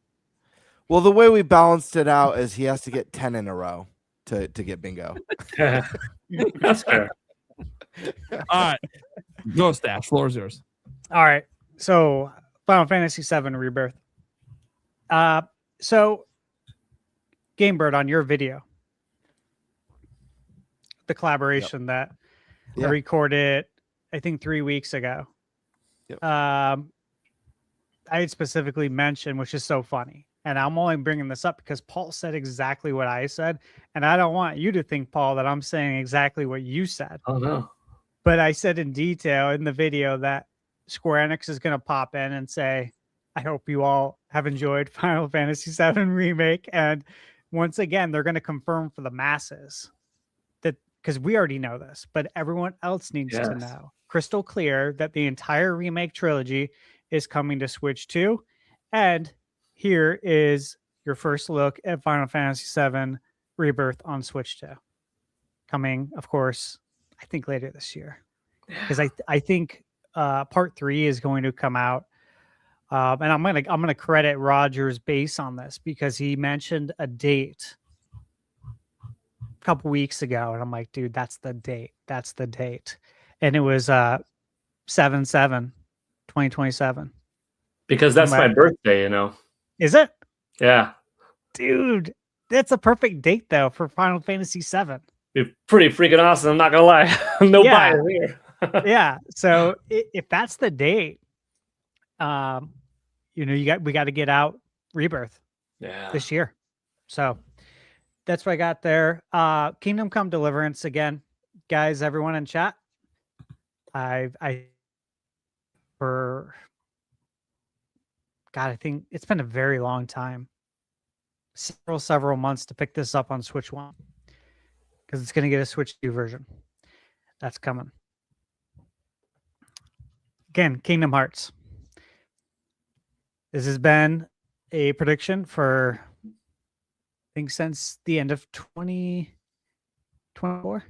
Well, the way we balanced it out is he has to get 10 in a row to get bingo. That's fair. All right. Go, Stash. Floor is yours. All right. So Final Fantasy VII Rebirth. So Gamebird, on your video, the collaboration that I recorded, I think 3 weeks ago. Yep. I had specifically mentioned, which is so funny. And I'm only bringing this up because Paul said exactly what I said. And I don't want you to think, Paul, that I'm saying exactly what you said. Oh, no. But I said in detail in the video that Square Enix is going to pop in and say, I hope you all have enjoyed Final Fantasy VII Remake. And once again, they're going to confirm for the masses that, because we already know this, but everyone else needs to know crystal clear that the entire remake trilogy is coming to Switch 2. And here is your first look at Final Fantasy VII Rebirth on Switch 2. Coming, of course, I think later this year. Because I think part 3 is going to come out. And I'm gonna credit Roger's base on this because he mentioned a date a couple weeks ago, and I'm like, dude, that's the date. That's the date. And it was 7/7/2027. Because that's my birthday, Is it? Yeah. Dude, that's a perfect date though for Final Fantasy VII. Be pretty freaking awesome, I'm not gonna lie. No bias here. Yeah. So if that's the date, we got to get out Rebirth this year. So that's what I got there. Kingdom Come Deliverance again, guys. Everyone in chat. I think it's been a very long time, several months to pick this up on Switch 1 because it's going to get a Switch 2 version. That's coming. Again, Kingdom Hearts. This has been a prediction for, I think, since the end of 2024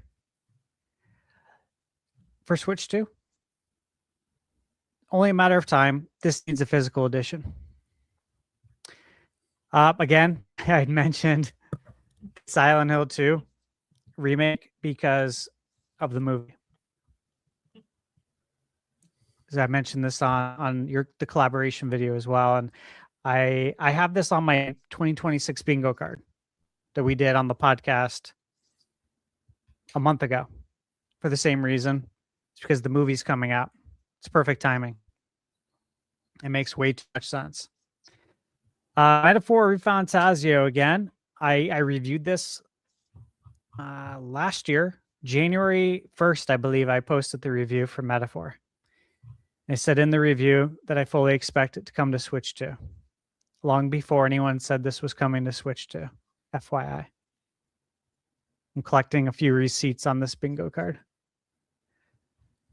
for Switch 2. Only a matter of time. This needs a physical edition. Again, I had mentioned Silent Hill 2 remake because of the movie. As I mentioned this on the collaboration video as well, and I have this on my 2026 bingo card that we did on the podcast a month ago for the same reason. It's because the movie's coming out. It's perfect timing. It makes way too much sense. Metaphor Refantasio again. I reviewed this last year, January 1st, I believe. I posted the review for Metaphor. I said in the review that I fully expect it to come to Switch 2, long before anyone said this was coming to Switch 2. FYI. I'm collecting a few receipts on this bingo card.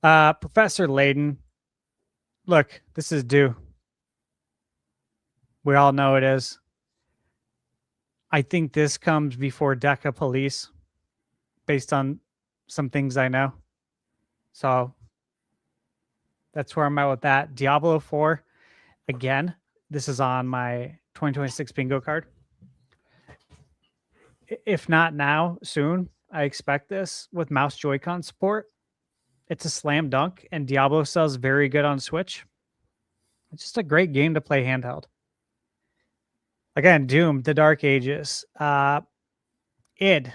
Professor Layden. Look, this is due. We all know it is. I think this comes before Deca Police, based on some things I know. So that's where I'm at with that. Diablo 4, again, this is on my 2026 bingo card. If not now, soon. I expect this with mouse Joy-Con support. It's a slam dunk, and Diablo sells very good on Switch. It's just a great game to play handheld. Again, Doom, The Dark Ages. id.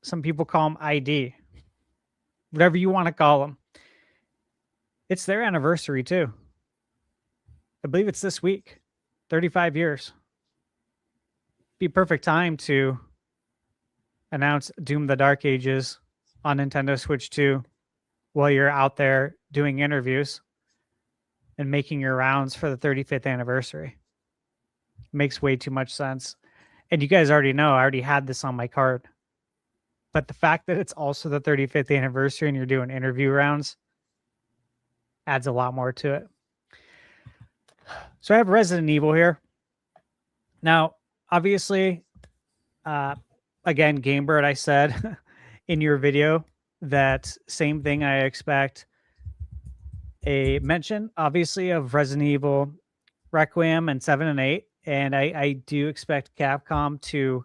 Some people call them ID. Whatever you want to call them. It's their anniversary, too. I believe it's this week. 35 years. Be perfect time to announce Doom the Dark Ages on Nintendo Switch 2 while you're out there doing interviews and making your rounds for the 35th anniversary. Makes way too much sense. And you guys already know, I already had this on my card. But the fact that it's also the 35th anniversary and you're doing interview rounds adds a lot more to it. So I have Resident Evil here. Now, obviously, again, Gamebird, I said in your video that same thing. I expect a mention, obviously, of Resident Evil Requiem and 7 and 8. And I do expect Capcom to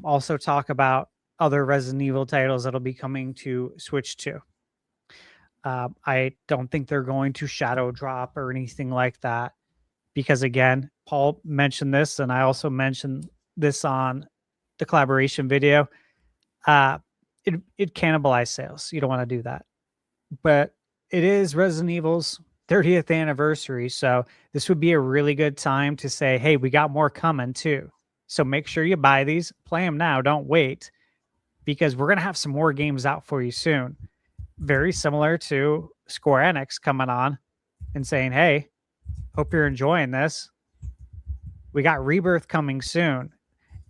also talk about other Resident Evil titles that'll be coming to Switch 2. I don't think they're going to shadow drop or anything like that. Because again, Paul mentioned this, and I also mentioned this on the collaboration video. It cannibalized sales. You don't want to do that. But it is Resident Evil's 30th anniversary, so this would be a really good time to say, hey, we got more coming too. So make sure you buy these, play them now, don't wait, because we're going to have some more games out for you soon. Very similar to Square Enix coming on and saying, hey, hope you're enjoying this. We got Rebirth coming soon.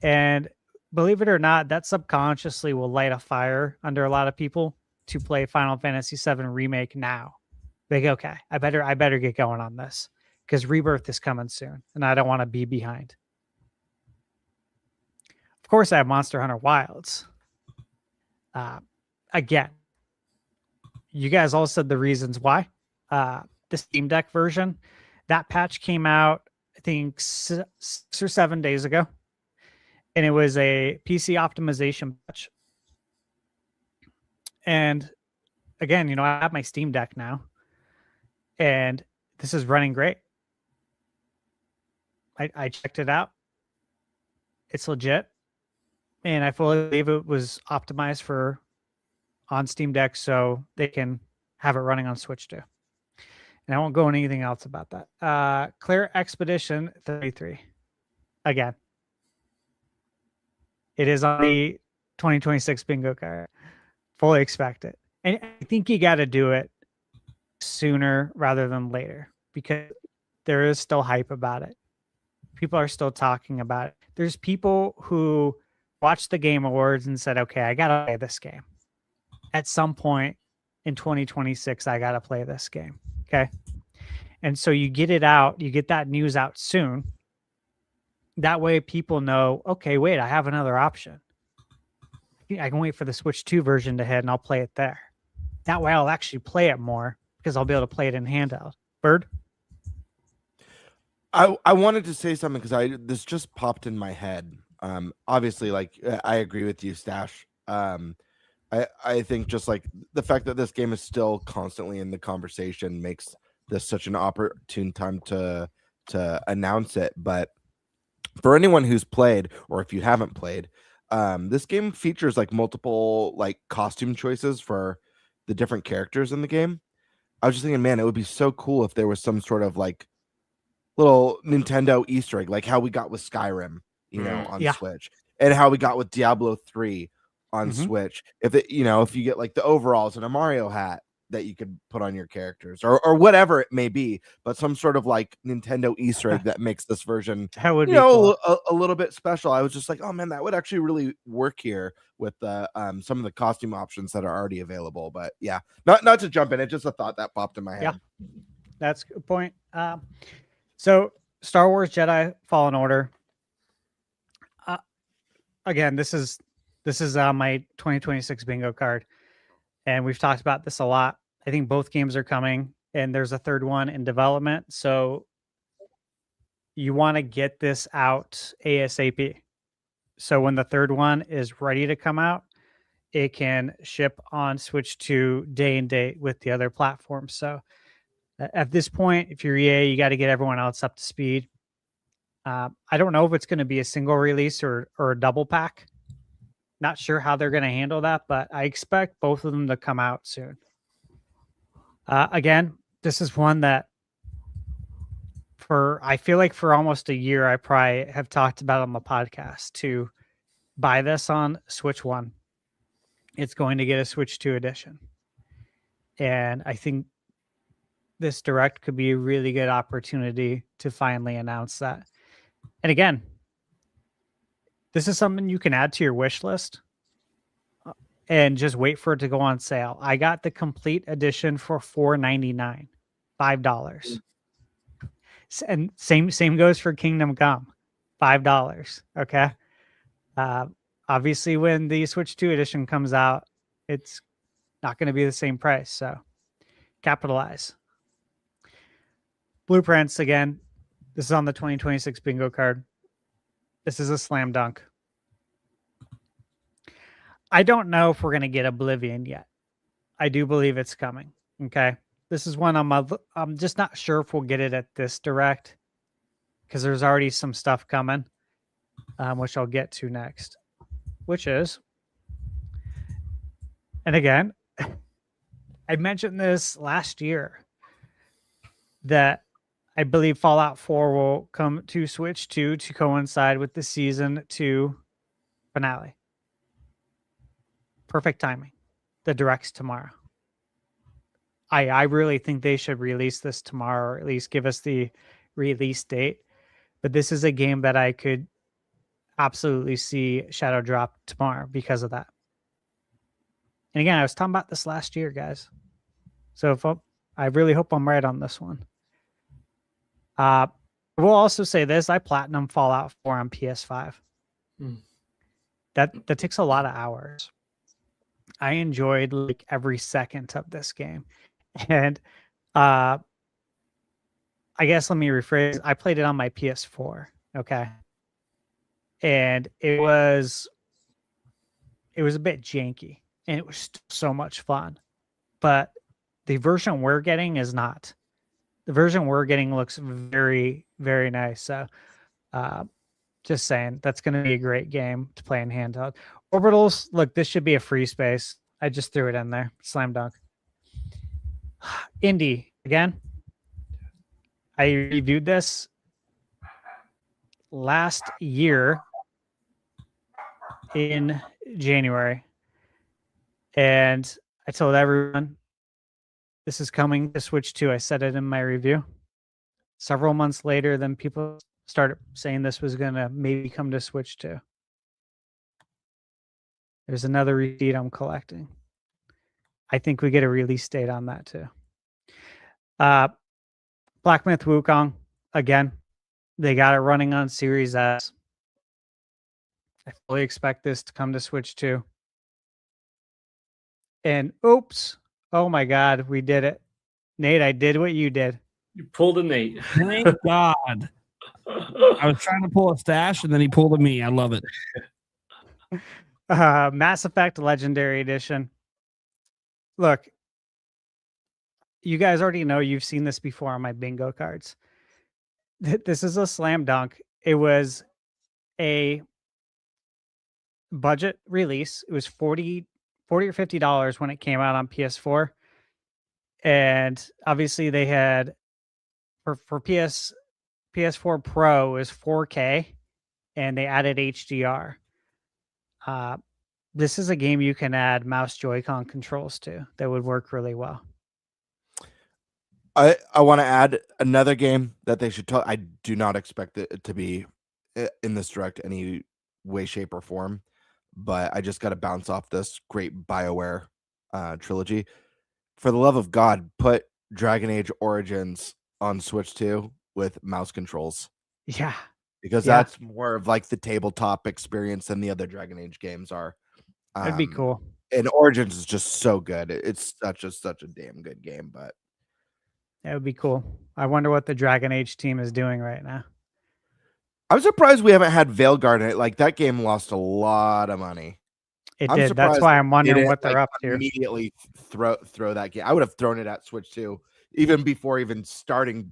And believe it or not, that subconsciously will light a fire under a lot of people to play Final Fantasy VII Remake now. They go, okay, I better get going on this because Rebirth is coming soon and I don't want to be behind. Of course, I have Monster Hunter Wilds. Again, you guys all said the reasons why. The Steam Deck version, that patch came out, I think 6 or 7 days ago. And it was a PC optimization patch. And again, I have my Steam Deck now, and this is running great. I checked it out. It's legit, and I fully believe it was optimized for on Steam Deck so they can have it running on Switch too. And I won't go into anything else about that. Clear Expedition 33. Again, it is on the 2026 bingo card. Fully expect it. And I think you got to do it sooner rather than later because there is still hype about it. People are still talking about it. There's people who watched the Game Awards and said, okay, I got to play this game. At some point in 2026, I got to play this game. Okay. And so you get it out, you get that news out soon. That way people know, okay, wait, I have another option. I can wait for the Switch 2 version to hit and I'll play it there. That way I'll actually play it more because I'll be able to play it in handheld. Bird? I wanted to say something because this just popped in my head. Obviously, like I agree with you, Stash. I think just like the fact that this game is still constantly in the conversation makes this such an opportune time to announce it. But for anyone who's played, or if you haven't played, this game features like multiple like costume choices for the different characters in the game. I was just thinking, man, it would be so cool if there was some sort of like little Nintendo Easter egg, like how we got with Skyrim, on Switch, and how we got with Diablo 3 on Switch. If it, if you get like the overalls and a Mario hat that you could put on your characters, or whatever it may be, but some sort of like Nintendo Easter egg that makes this version, that would be cool. a little bit special. I was just like, oh man, that would actually really work here with some of the costume options that are already available. But yeah, not to jump in, it's just a thought that popped in my head. Yeah, that's a good point. So Star Wars Jedi Fallen Order. Again, this is my 2026 bingo card, and we've talked about this a lot. I think both games are coming, and there's a third one in development. So you want to get this out ASAP. So when the third one is ready to come out, it can ship on Switch 2 day and date with the other platforms. So at this point, if you're EA, you got to get everyone else up to speed. I don't know if it's going to be a single release or a double pack. Not sure how they're going to handle that, but I expect both of them to come out soon. Again, this is one that I feel like for almost a year, I probably have talked about on the podcast to buy this on Switch 1. It's going to get a Switch 2 edition. And I think this Direct could be a really good opportunity to finally announce that. And again, this is something you can add to your wish list and just wait for it to go on sale. I got the complete edition for $4.99, $5. And same goes for Kingdom Come, $5. Okay. Obviously, when the Switch 2 edition comes out, it's not going to be the same price. So capitalize. Blueprints, again, this is on the 2026 bingo card. This is a slam dunk. I don't know if we're going to get Oblivion yet. I do believe it's coming. Okay. This is one I'm just not sure if we'll get it at this Direct because there's already some stuff coming, which I'll get to next, which is, and again, I mentioned this last year that I believe Fallout 4 will come to Switch 2 to coincide with the Season 2 finale. Perfect timing. The Direct's tomorrow. I really think they should release this tomorrow, or at least give us the release date. But this is a game that I could absolutely see Shadow drop tomorrow because of that. And again, I was talking about this last year, guys. So I really hope I'm right on this one. We'll also say this: I platinum Fallout 4 on PS5. That takes a lot of hours. I enjoyed like every second of this game, and I guess let me rephrase. I played it on my PS4. Okay, and it was a bit janky, and it was so much fun. but the version we're getting is not. The version we're getting looks very, very nice. So just saying, that's going to be a great game to play in handheld. Orbitals, look, this should be a free space. I just threw it in there. Slam dunk. Indie, again. I reviewed this last year in January. And I told everyone this is coming to Switch 2. I said it in my review. Several months later, then people started saying this was going to maybe come to Switch 2. There's another receipt I'm collecting. I think we get a release date on that too. Black Myth Wukong, again, they got it running on Series S. I fully expect this to come to Switch 2. And oops, oh my God, we did it. Nate, I did what you did. You pulled a Nate. Thank God. I was trying to pull a stash and then he pulled a me. I love it. Mass Effect Legendary Edition. Look, you guys already know, you've seen this before on my bingo cards. This is a slam dunk. It was a budget release. It was $40 or $50 when it came out on PS4. And obviously they had for PS4 Pro is 4K and they added HDR. This is a game you can add mouse Joy-Con controls to that would work really well. I want to add another game that they should tell. I do not expect it to be in this direct any way, shape, or form, but I just got to bounce off this great BioWare trilogy. For the love of God, put Dragon Age Origins on Switch 2 with mouse controls. Yeah. Because that's more of like the tabletop experience than the other Dragon Age games are. That'd be cool. And Origins is just so good. It's such a damn good game, but that would be cool. I wonder what the Dragon Age team is doing right now. I'm surprised we haven't had Veilguard in it. Like, that game lost a lot of money. It did. That's why I'm wondering what they're up to. Immediately throw that game. I would have thrown it at Switch 2 even before even starting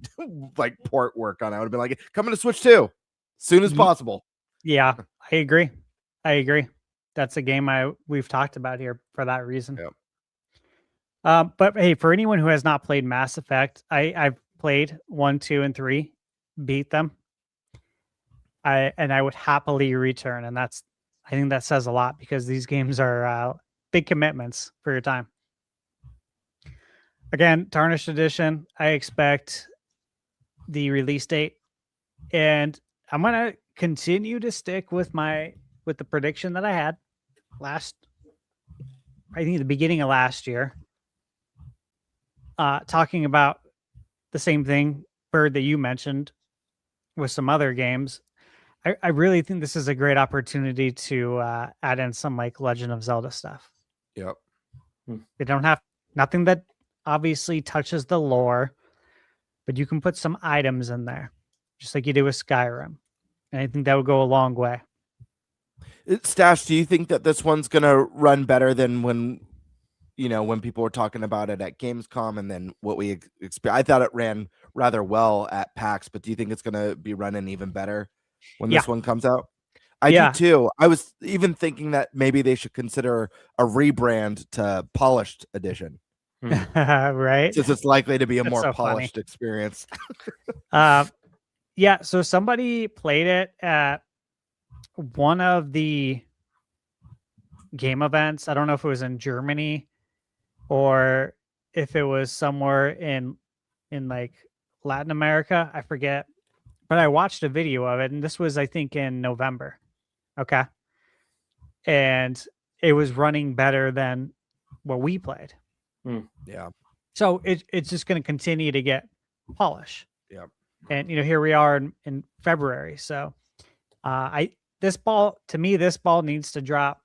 like port work on it. I would have been like, coming to Switch 2 soon as possible. Yeah, I agree. That's a game we've talked about here for that reason. Yep. But hey, for anyone who has not played Mass Effect, I've played 1, 2, and 3, beat them. I would happily return, and I think that says a lot because these games are big commitments for your time. Again, Tarnished Edition, I expect the release date, and I'm gonna continue to stick with the prediction that I had I think the beginning of last year, talking about the same thing, Bird, that you mentioned with some other games. I really think this is a great opportunity to add in some like Legend of Zelda stuff. Yep. They don't have nothing that obviously touches the lore, but you can put some items in there, just like you do with Skyrim. And I think that would go a long way. Stash, do you think that this one's gonna run better than when people were talking about it at Gamescom and then what we experienced? I thought it ran rather well at PAX, but do you think it's gonna be running even better when this one comes out? I do too. I was even thinking that maybe they should consider a rebrand to Polished Edition. Right? Since it's likely to be a more polished experience. Yeah, so somebody played it at one of the game events. I don't know if it was in Germany or if it was somewhere in like Latin America. I forget. But I watched a video of it, and this was, I think, in November. Okay. And it was running better than what we played. Yeah. So it's just going to continue to get polish. Yeah. And here we are in February. So this ball needs to drop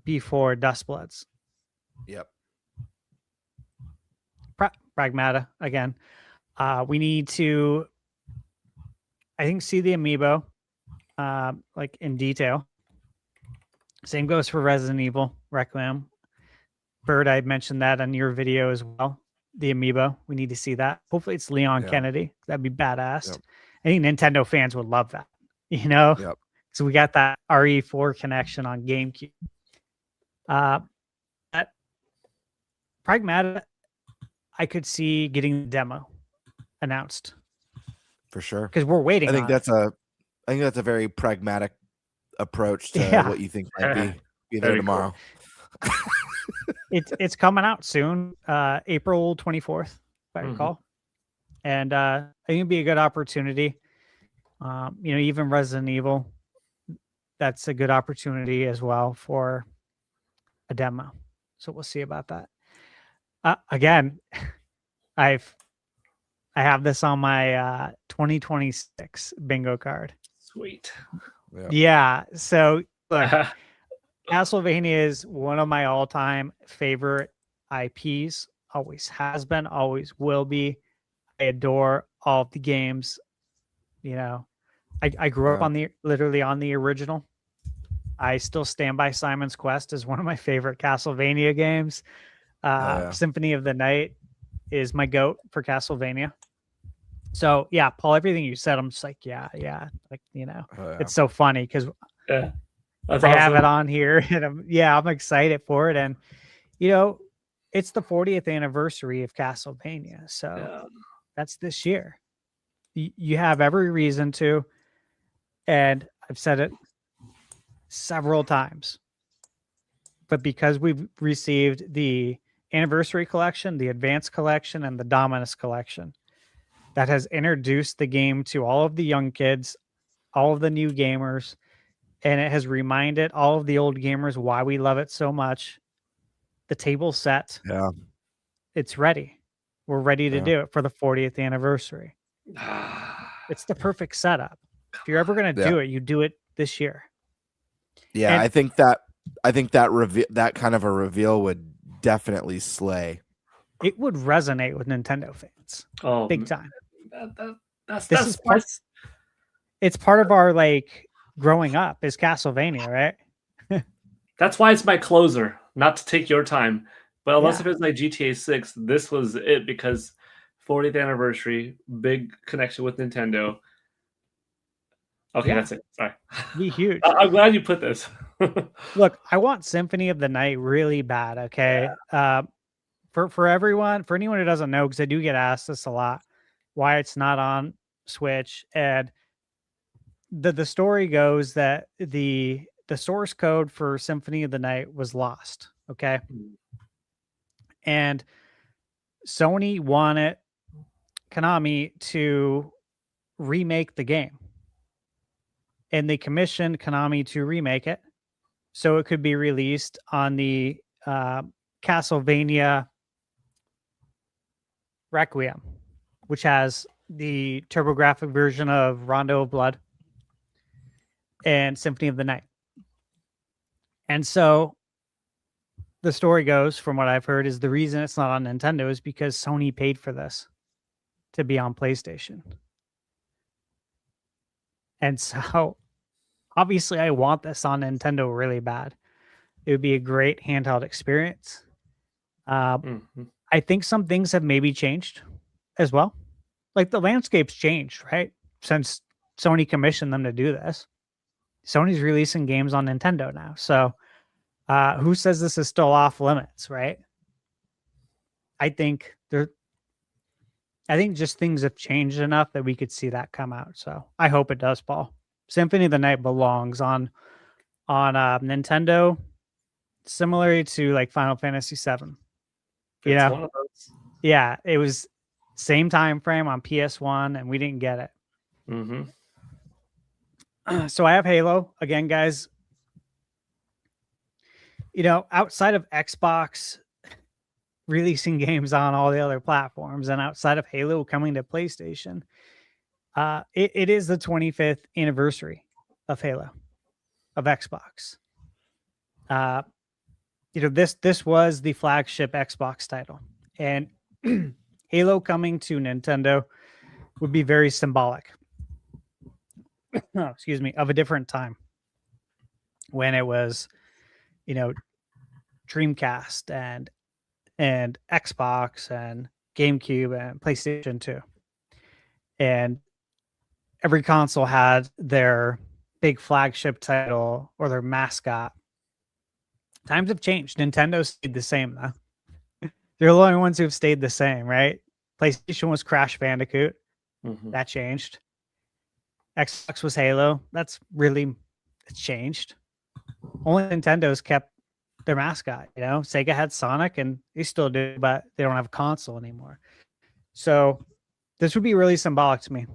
before Dustbloods. Yep. Pragmata again. We need to, I think, see the amiibo like in detail. Same goes for Resident Evil Requiem. Bird, I mentioned that on your video as well. The amiibo, we need to see that. Hopefully, it's Leon Kennedy. That'd be badass. Yep. I think Nintendo fans would love that. You know, Yep. so we got that RE4 connection on GameCube. That Pragmatic, I could see getting the demo announced For sure. because we're waiting. I think that's a very pragmatic approach to what you think might be there tomorrow. Cool. It's coming out soon, April 24th, if I recall. And I think it'd be a good opportunity. Even Resident Evil, that's a good opportunity as well for a demo. So we'll see about that. Again, I have this on my 2026 bingo card. Sweet. Yeah. So look, Castlevania is one of my all-time favorite IPs. Always has been, always will be. I adore all of the games. I grew up literally on the original. I still stand by Simon's Quest as one of my favorite Castlevania games. Symphony of the Night is my goat for Castlevania. So yeah, Paul, everything you said, I'm just like, it's so funny because I have it on here and I'm excited for it. And, it's the 40th anniversary of Castlevania. So that's this year. You have every reason to, and I've said it several times, but because we've received the anniversary collection, the advanced collection, and the Dominus collection that has introduced the game to all of the young kids, all of the new gamers, and it has reminded all of the old gamers why we love it so much. The table's set. Yeah. It's ready. We're ready to do it for the 40th anniversary. It's the perfect setup. If you're ever going to do it, you do it this year. Yeah, and I think that kind of a reveal would definitely slay. It would resonate with Nintendo fans. Oh, big time. It's part of our growing up is Castlevania, right? That's why it's my closer. Not to take your time, but unless if it's like GTA 6, this was it because 40th anniversary, big connection with Nintendo. Okay, that's it. Sorry. Be huge. I'm glad you put this. Look, I want Symphony of the Night really bad. Okay. For everyone, for anyone who doesn't know, because I do get asked this a lot, why it's not on Switch. And the story goes that the source code for Symphony of the Night was lost. Okay. And Sony wanted Konami to remake the game. And they commissioned Konami to remake it so it could be released on the Castlevania Requiem, which has the TurboGrafx version of Rondo of Blood and Symphony of the Night. And so the story goes, from what I've heard, is the reason it's not on Nintendo is because Sony paid for this to be on PlayStation. And so obviously I want this on Nintendo really bad. It would be a great handheld experience. I think some things have maybe changed as well. Like the landscape's changed, right? Since Sony commissioned them to do this. Sony's releasing games on Nintendo now. So who says this is still off limits, right? I think just things have changed enough that we could see that come out. So I hope it does, Paul. Symphony of the Night belongs on Nintendo, similarly to like Final Fantasy VII. Yeah, it was same time frame on PS1, and we didn't get it. So I have Halo again, guys. Outside of Xbox releasing games on all the other platforms, and outside of Halo coming to PlayStation, it is the 25th anniversary of Halo, of Xbox. This was the flagship Xbox title, and Halo coming to Nintendo would be very symbolic. Excuse me, of a different time when it was, Dreamcast and and Xbox and GameCube and PlayStation 2. And every console had their big flagship title or their mascot. Times have changed. Nintendo stayed the same, though. They're the only ones who've stayed the same, right? PlayStation was Crash Bandicoot. That changed. Xbox was Halo. It's changed. Only Nintendo's kept their mascot. You know, Sega had Sonic, and they still do, but they don't have a console anymore. So this would be really symbolic to me.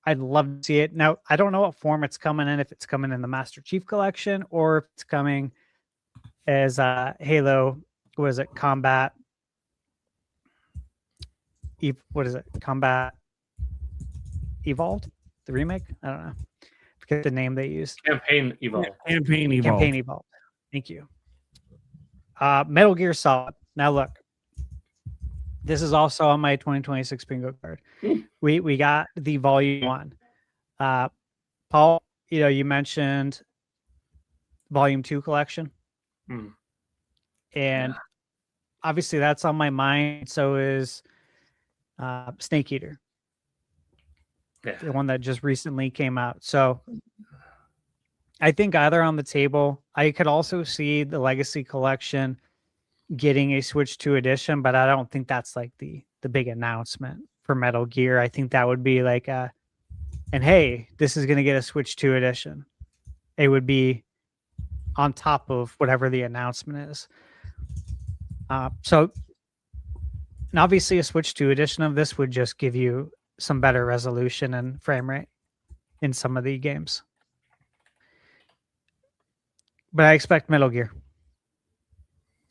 I'd love to see it. Now, I don't know what form it's coming in, if it's coming in the Master Chief Collection or if it's coming as Halo, what is it, Combat, what is it, Combat Evolved, the remake? I don't know. Forget the name they used. Campaign Evolved. Campaign Evolved. Campaign Evolved. Thank you. Metal Gear Solid. Now look, this is also on my 2026 bingo card. We got the Volume 1. Paul, you mentioned Volume 2 collection. And obviously that's on my mind. So is Snake Eater. The one that just recently came out. So I think either on the table. I could also see the Legacy Collection getting a Switch 2 edition, but I don't think that's like the big announcement for Metal Gear. I think that would be like and hey, this is going to get a Switch 2 edition. It would be on top of whatever the announcement is. So and obviously a Switch 2 edition of this would just give you some better resolution and frame rate in some of the games. But I expect Metal Gear.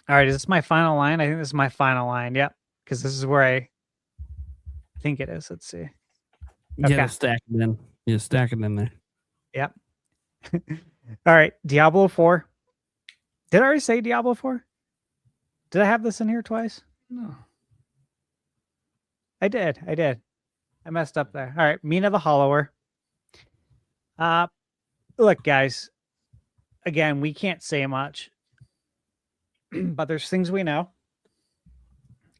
All right, is this my final line? I think this is my final line. Yep, because this is where I think it is. Let's see. Okay. Yeah, stack it in. Yeah, stack it in there. Yep. All right, Diablo 4. Did I already say Diablo 4? Did I have this in here twice? No. I did. I messed up there. All right, Mina the Hollower. Look, guys. Again, we can't say much, but there's things we know.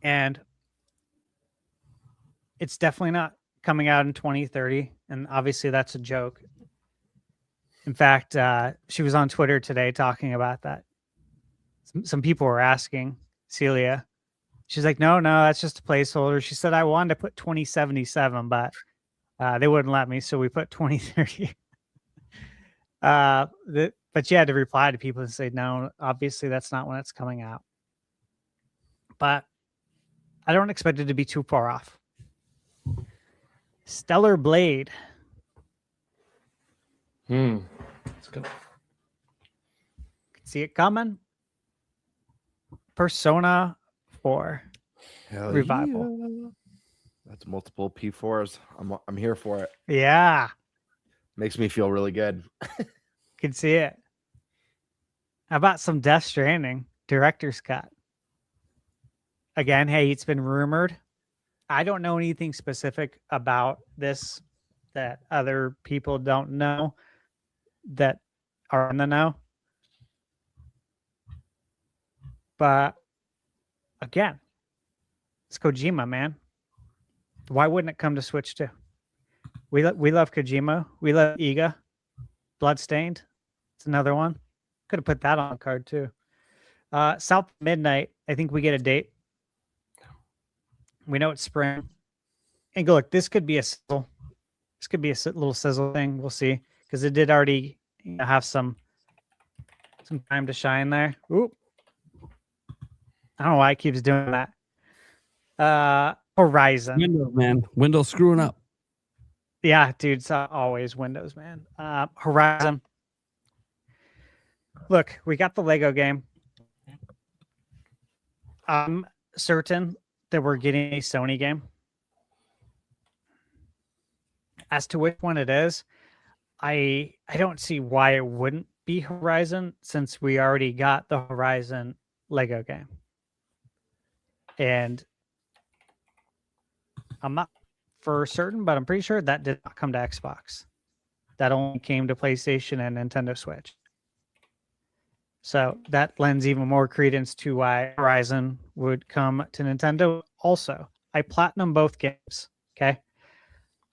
And it's definitely not coming out in 2030. And obviously that's a joke. In fact, she was on Twitter today talking about that. Some people were asking Celia. She's like, no, that's just a placeholder. She said, I wanted to put 2077, but they wouldn't let me. So we put 2030. But she had to reply to people and say, no, obviously that's not when it's coming out. But I don't expect it to be too far off. Stellar Blade. That's good. See it coming. Persona 4 Hell Revival. yeah. That's multiple P4s. I'm here for it. Yeah. Makes me feel really good. Can see it. How about some Death Stranding director's cut? Again, hey, it's been rumored. I don't know anything specific about this that other people don't know that are in the know. But again, it's Kojima, man. Why wouldn't it come to Switch too? We love Kojima. We love Iga. Bloodstained. It's another one. Could have put that on the card too. South Midnight. I think we get a date. We know it's spring. And look, this could be a sizzle. This could be a little sizzle thing. We'll see, because it did already have some time to shine there. Oop. I don't know why it keeps doing that. Horizon. Windows, man. Windows screwing up. Yeah, dude, it's always Windows, man. Horizon. Look, we got the Lego game. I'm certain that we're getting a Sony game. As to which one it is, I don't see why it wouldn't be Horizon, since we already got the Horizon Lego game. And I'm not for certain, but I'm pretty sure that did not come to Xbox. That only came to PlayStation and Nintendo Switch. So that lends even more credence to why Horizon would come to Nintendo. Also, I platinum both games. Okay.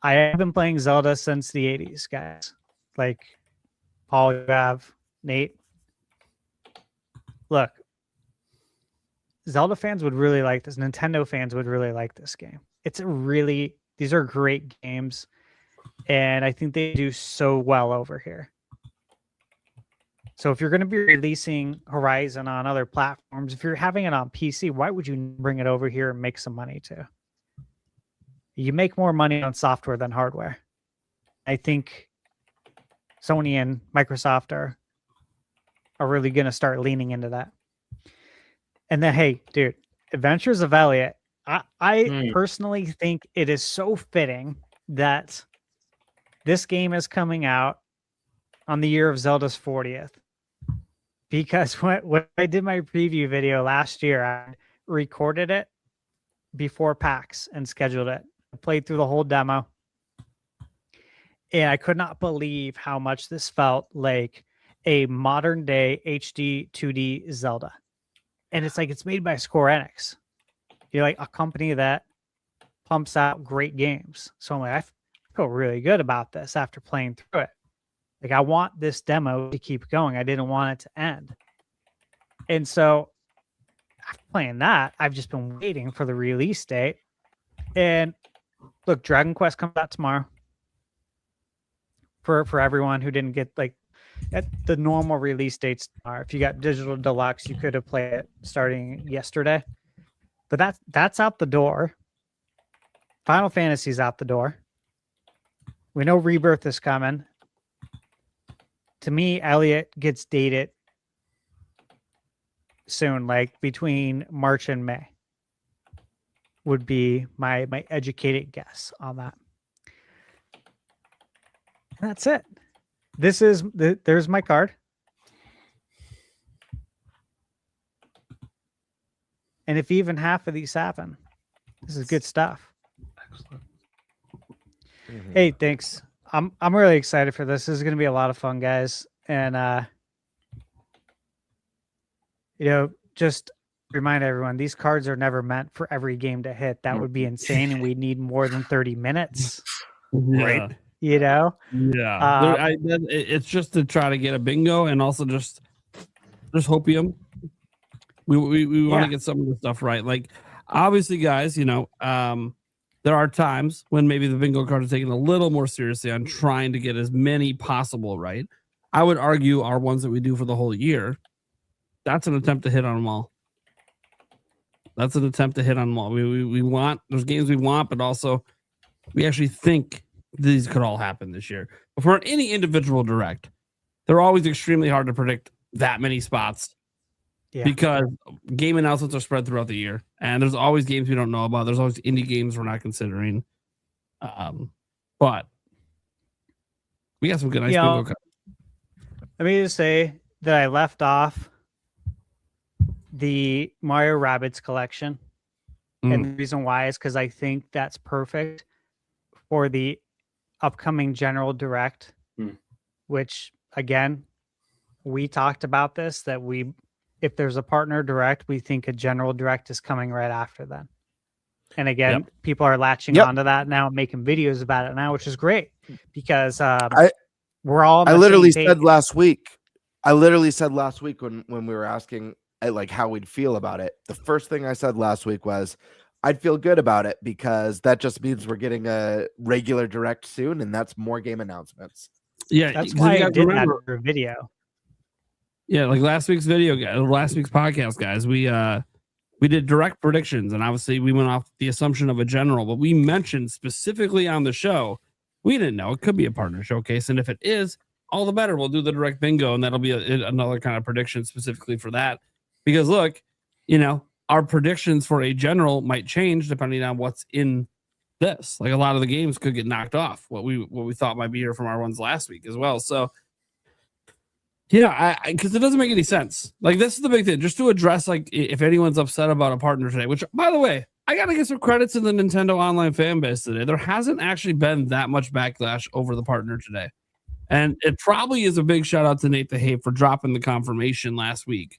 I have been playing Zelda since the 80s, guys. Like Paul, you have, Nate. Look, Zelda fans would really like this. Nintendo fans would really like this game. These are great games. And I think they do so well over here. So if you're going to be releasing Horizon on other platforms, if you're having it on PC, why would you bring it over here and make some money too? You make more money on software than hardware. I think Sony and Microsoft are really going to start leaning into that. And then, hey, dude, Adventures of Elliot, I personally think it is so fitting that this game is coming out on the year of Zelda's 40th. Because when I did my preview video last year, I recorded it before PAX and scheduled it. I played through the whole demo. And I could not believe how much this felt like a modern day HD 2D Zelda. And it's like it's made by Square Enix. You're like a company that pumps out great games. So I'm like, I feel really good about this after playing through it. Like, I want this demo to keep going. I didn't want it to end. And so after playing that, I've just been waiting for the release date. And look, Dragon Quest comes out tomorrow. For everyone who didn't get like at the normal release dates tomorrow. If you got Digital Deluxe, you could have played it starting yesterday. But that's out the door. Final Fantasy's out the door. We know Rebirth is coming. To me, Elliot gets dated soon, like between March and May would be my educated guess on that. And that's it. There's my card. And if even half of these happen, this is good stuff. Excellent. Mm-hmm. Hey, thanks. I'm really excited for this. This is going to be a lot of fun, guys. And just remind everyone, these cards are never meant for every game to hit. That would be insane, and we need more than 30 minutes. Right. Yeah. It's just to try to get a bingo and also just hopium. We want to get some of the stuff right. Like, obviously, guys, there are times when maybe the bingo card is taken a little more seriously on trying to get as many possible right. I would argue our ones that we do for the whole year, that's an attempt to hit on them all. That's an attempt to hit on them all. We want, there's games we want, but also we actually think these could all happen this year. But for any individual direct, they're always extremely hard to predict that many spots. Yeah. Because game announcements are spread throughout the year, and there's always games we don't know about. There's always indie games we're not considering. But we got some good nice bingo cards. Let me just say that I left off the Mario Rabbids collection. And the reason why is because I think that's perfect for the upcoming General Direct, which, again, we talked about this, that if there's a partner direct, we think a General Direct is coming right after then. And again, people are latching onto that now, making videos about it now, which is great because we're all. I literally said last week. when we were asking like how we'd feel about it. The first thing I said last week was I'd feel good about it because that just means we're getting a regular direct soon, and that's more game announcements. Yeah, that's why I did that for a video. Yeah, like last week's podcast, guys, we did direct predictions, and obviously we went off the assumption of a general, but we mentioned specifically on the show, we didn't know it could be a partner showcase, and if it is, all the better. We'll do the direct bingo, and that'll be another kind of prediction specifically for that. Because look, our predictions for a general might change depending on what's in this. Like, a lot of the games could get knocked off what we thought might be here from our ones last week as well. So yeah, because it doesn't make any sense. Like, this is the big thing. Just to address, like, if anyone's upset about a partner today, which, by the way, I got to give some credit to the Nintendo online fan base today. There hasn't actually been that much backlash over the partner today. And it probably is a big shout out to Nate the Hate for dropping the confirmation last week.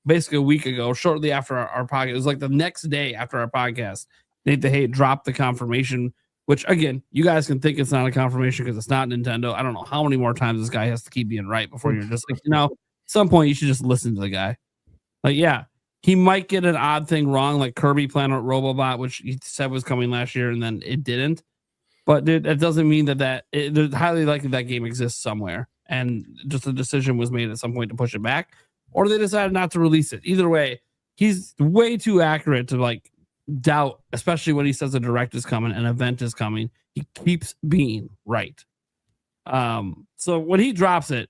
Basically a week ago, shortly after our podcast. It was like the next day after our podcast. Nate the Hate dropped the confirmation, which again, you guys can think it's not a confirmation because it's not Nintendo. I don't know how many more times this guy has to keep being right before you're just like, at some point you should just listen to the guy. Like, yeah, he might get an odd thing wrong, like Kirby Planet Robobot, which he said was coming last year and then it didn't. But that doesn't mean that it's highly likely that game exists somewhere. And just a decision was made at some point to push it back, or they decided not to release it. Either way, he's way too accurate to like doubt, especially when he says a direct is coming, an event is coming. He keeps being right. So when he drops it,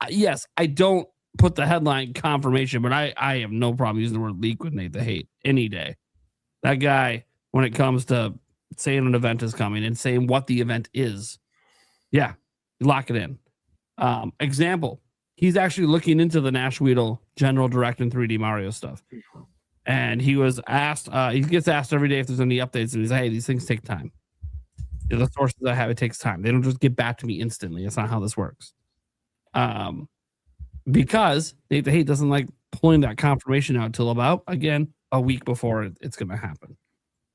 yes, I don't put the headline confirmation, but I have no problem using the word leak with Nate the Hate any day. That guy, when it comes to saying an event is coming and saying what the event is, yeah, lock it in. Example, he's actually looking into the Nash Weedle General Direct and 3D Mario stuff. And he was asked, he gets asked every day if there's any updates, and he's like, hey, these things take time. The sources I have, it takes time. They don't just get back to me instantly. That's not how this works. Because Nate the Hate doesn't like pulling that confirmation out till about, again, a week before it's going to happen.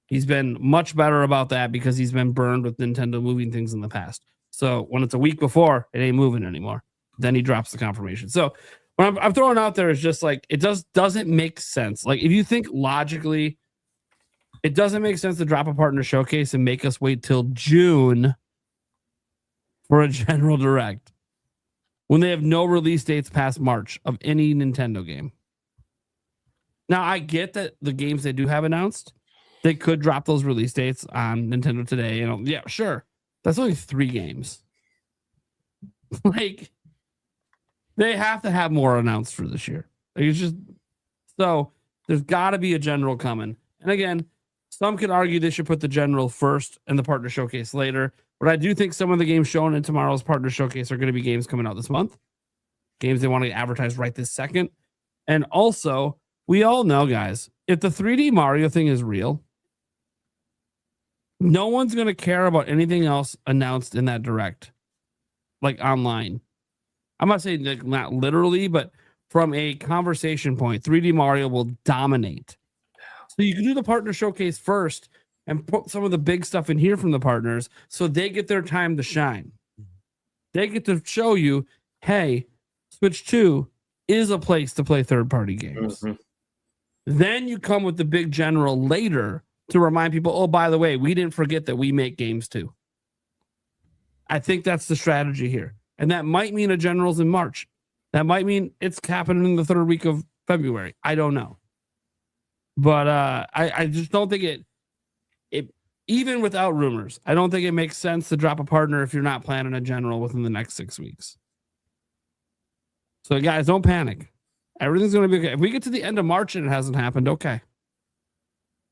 He's been much better about that because he's been burned with Nintendo moving things in the past. So when it's a week before, it ain't moving anymore. Then he drops the confirmation. So what I'm throwing out there is just like, it doesn't make sense. Like if you think logically, it doesn't make sense to drop a partner showcase and make us wait till June for a general direct when they have no release dates past March of any Nintendo game. Now I get that the games they do have announced, they could drop those release dates on Nintendo Today. Yeah, sure. That's only 3 games. Like, they have to have more announced for this year. Like, it's just so there's got to be a general coming. And again, some could argue they should put the general first and the partner showcase later. But I do think some of the games shown in tomorrow's partner showcase are going to be games coming out this month. Games they want to advertise right this second. And also, we all know, guys, if the 3D Mario thing is real, no one's going to care about anything else announced in that direct, like online. I'm not saying like not literally, but from a conversation point, 3D Mario will dominate. So you can do the partner showcase first and put some of the big stuff in here from the partners so they get their time to shine. They get to show you, hey, Switch 2 is a place to play third-party games. Mm-hmm. Then you come with the big general later to remind people, oh, by the way, we didn't forget that we make games too. I think that's the strategy here. And that might mean a general's in March. That might mean it's happening in the 3rd week of February. I don't know. But I just don't think it, even without rumors, I don't think it makes sense to drop a partner if you're not planning a general within the next 6 weeks. So guys, don't panic. Everything's going to be okay. If we get to the end of March and it hasn't happened, okay.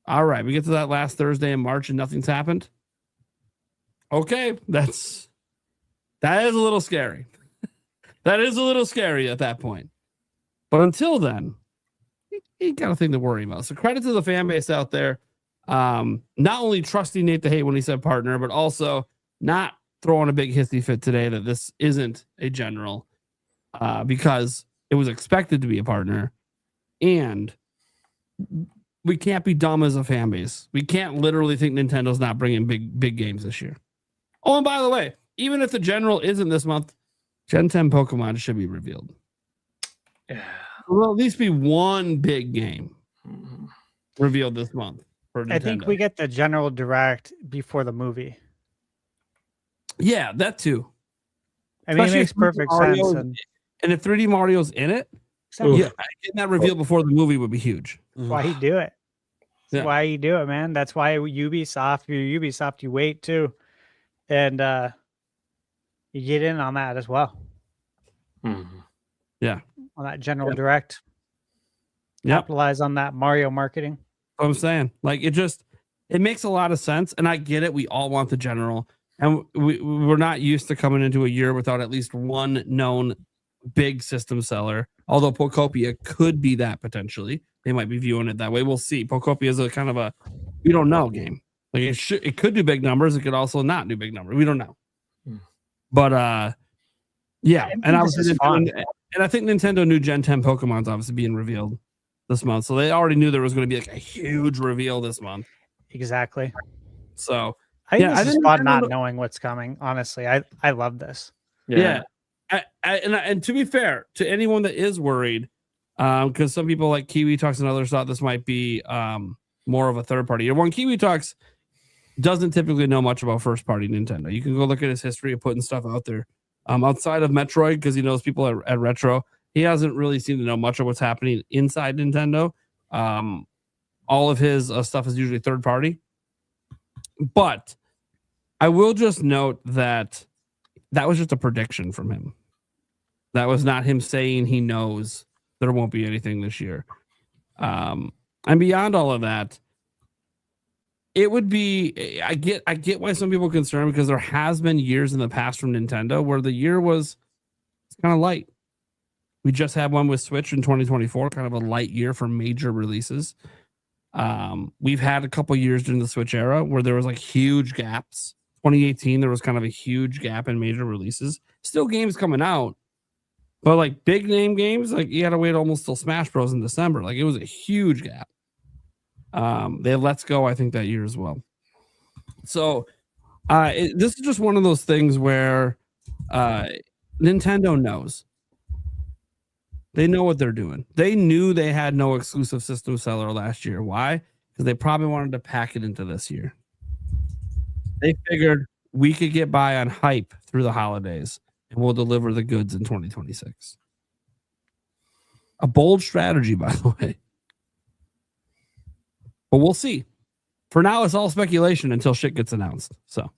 All right, we get to that last Thursday in March and nothing's happened. Okay, that is a little scary. That is a little scary at that point. But until then, you got a thing to worry about. So credit to the fan base out there. Not only trusting Nate the Hate when he said partner, but also not throwing a big hissy fit today that this isn't a general because it was expected to be a partner. And we can't be dumb as a fan base. We can't literally think Nintendo's not bringing big games this year. Oh, and by the way, even if the general isn't this month, Gen 10 Pokemon should be revealed. Yeah. Well, at least be one big game revealed this month for Nintendo. I think we get the general direct before the movie. Yeah, that too. I mean, it makes perfect sense. And if 3D Mario's in it, yeah, getting that revealed before the movie would be huge. That's why he do it. That's why you do it, man. That's why Ubisoft, you wait too. And you get in on that as well. Mm-hmm. Yeah. On that general direct. Capitalize on that Mario marketing. I'm saying, like, it makes a lot of sense. And I get it. We all want the general. And we're not used to coming into a year without at least one known big system seller. Although Pokopia could be that potentially. They might be viewing it that way. We'll see. Pokopia is a kind of a we don't know game. Like it could do big numbers. It could also not do big numbers. We don't know. But yeah, and this is fun. And I think Nintendo knew Gen 10 Pokemon's obviously being revealed this month, so they already knew there was going to be like a huge reveal this month. Exactly. So I think this is fun not knowing what's coming. Honestly, I love this. Yeah. And to be fair to anyone that is worried, because some people like Kiwi Talks and others thought this might be more of a third party. One, Kiwi Talks doesn't typically know much about first party Nintendo. You can go look at his history of putting stuff out there. Outside of Metroid, because he knows people at Retro, he hasn't really seemed to know much of what's happening inside Nintendo. All of his stuff is usually third party. But I will just note that was just a prediction from him. That was not him saying he knows there won't be anything this year. And beyond all of that, it would be, I get why some people are concerned, because there has been years in the past from Nintendo where the year was kind of light. We just had one with Switch in 2024, kind of a light year for major releases. We've had a couple years during the Switch era where there was like huge gaps. 2018, there was kind of a huge gap in major releases. Still games coming out, but like big name games, like you had to wait almost till Smash Bros. In December. Like it was a huge gap. They had Let's Go, I think, that year as well. So this is just one of those things where Nintendo knows. They know what they're doing. They knew they had no exclusive system seller last year. Why? Because they probably wanted to pack it into this year. They figured we could get by on hype through the holidays, and we'll deliver the goods in 2026. A bold strategy, by the way. But we'll see. For now, it's all speculation until shit gets announced. So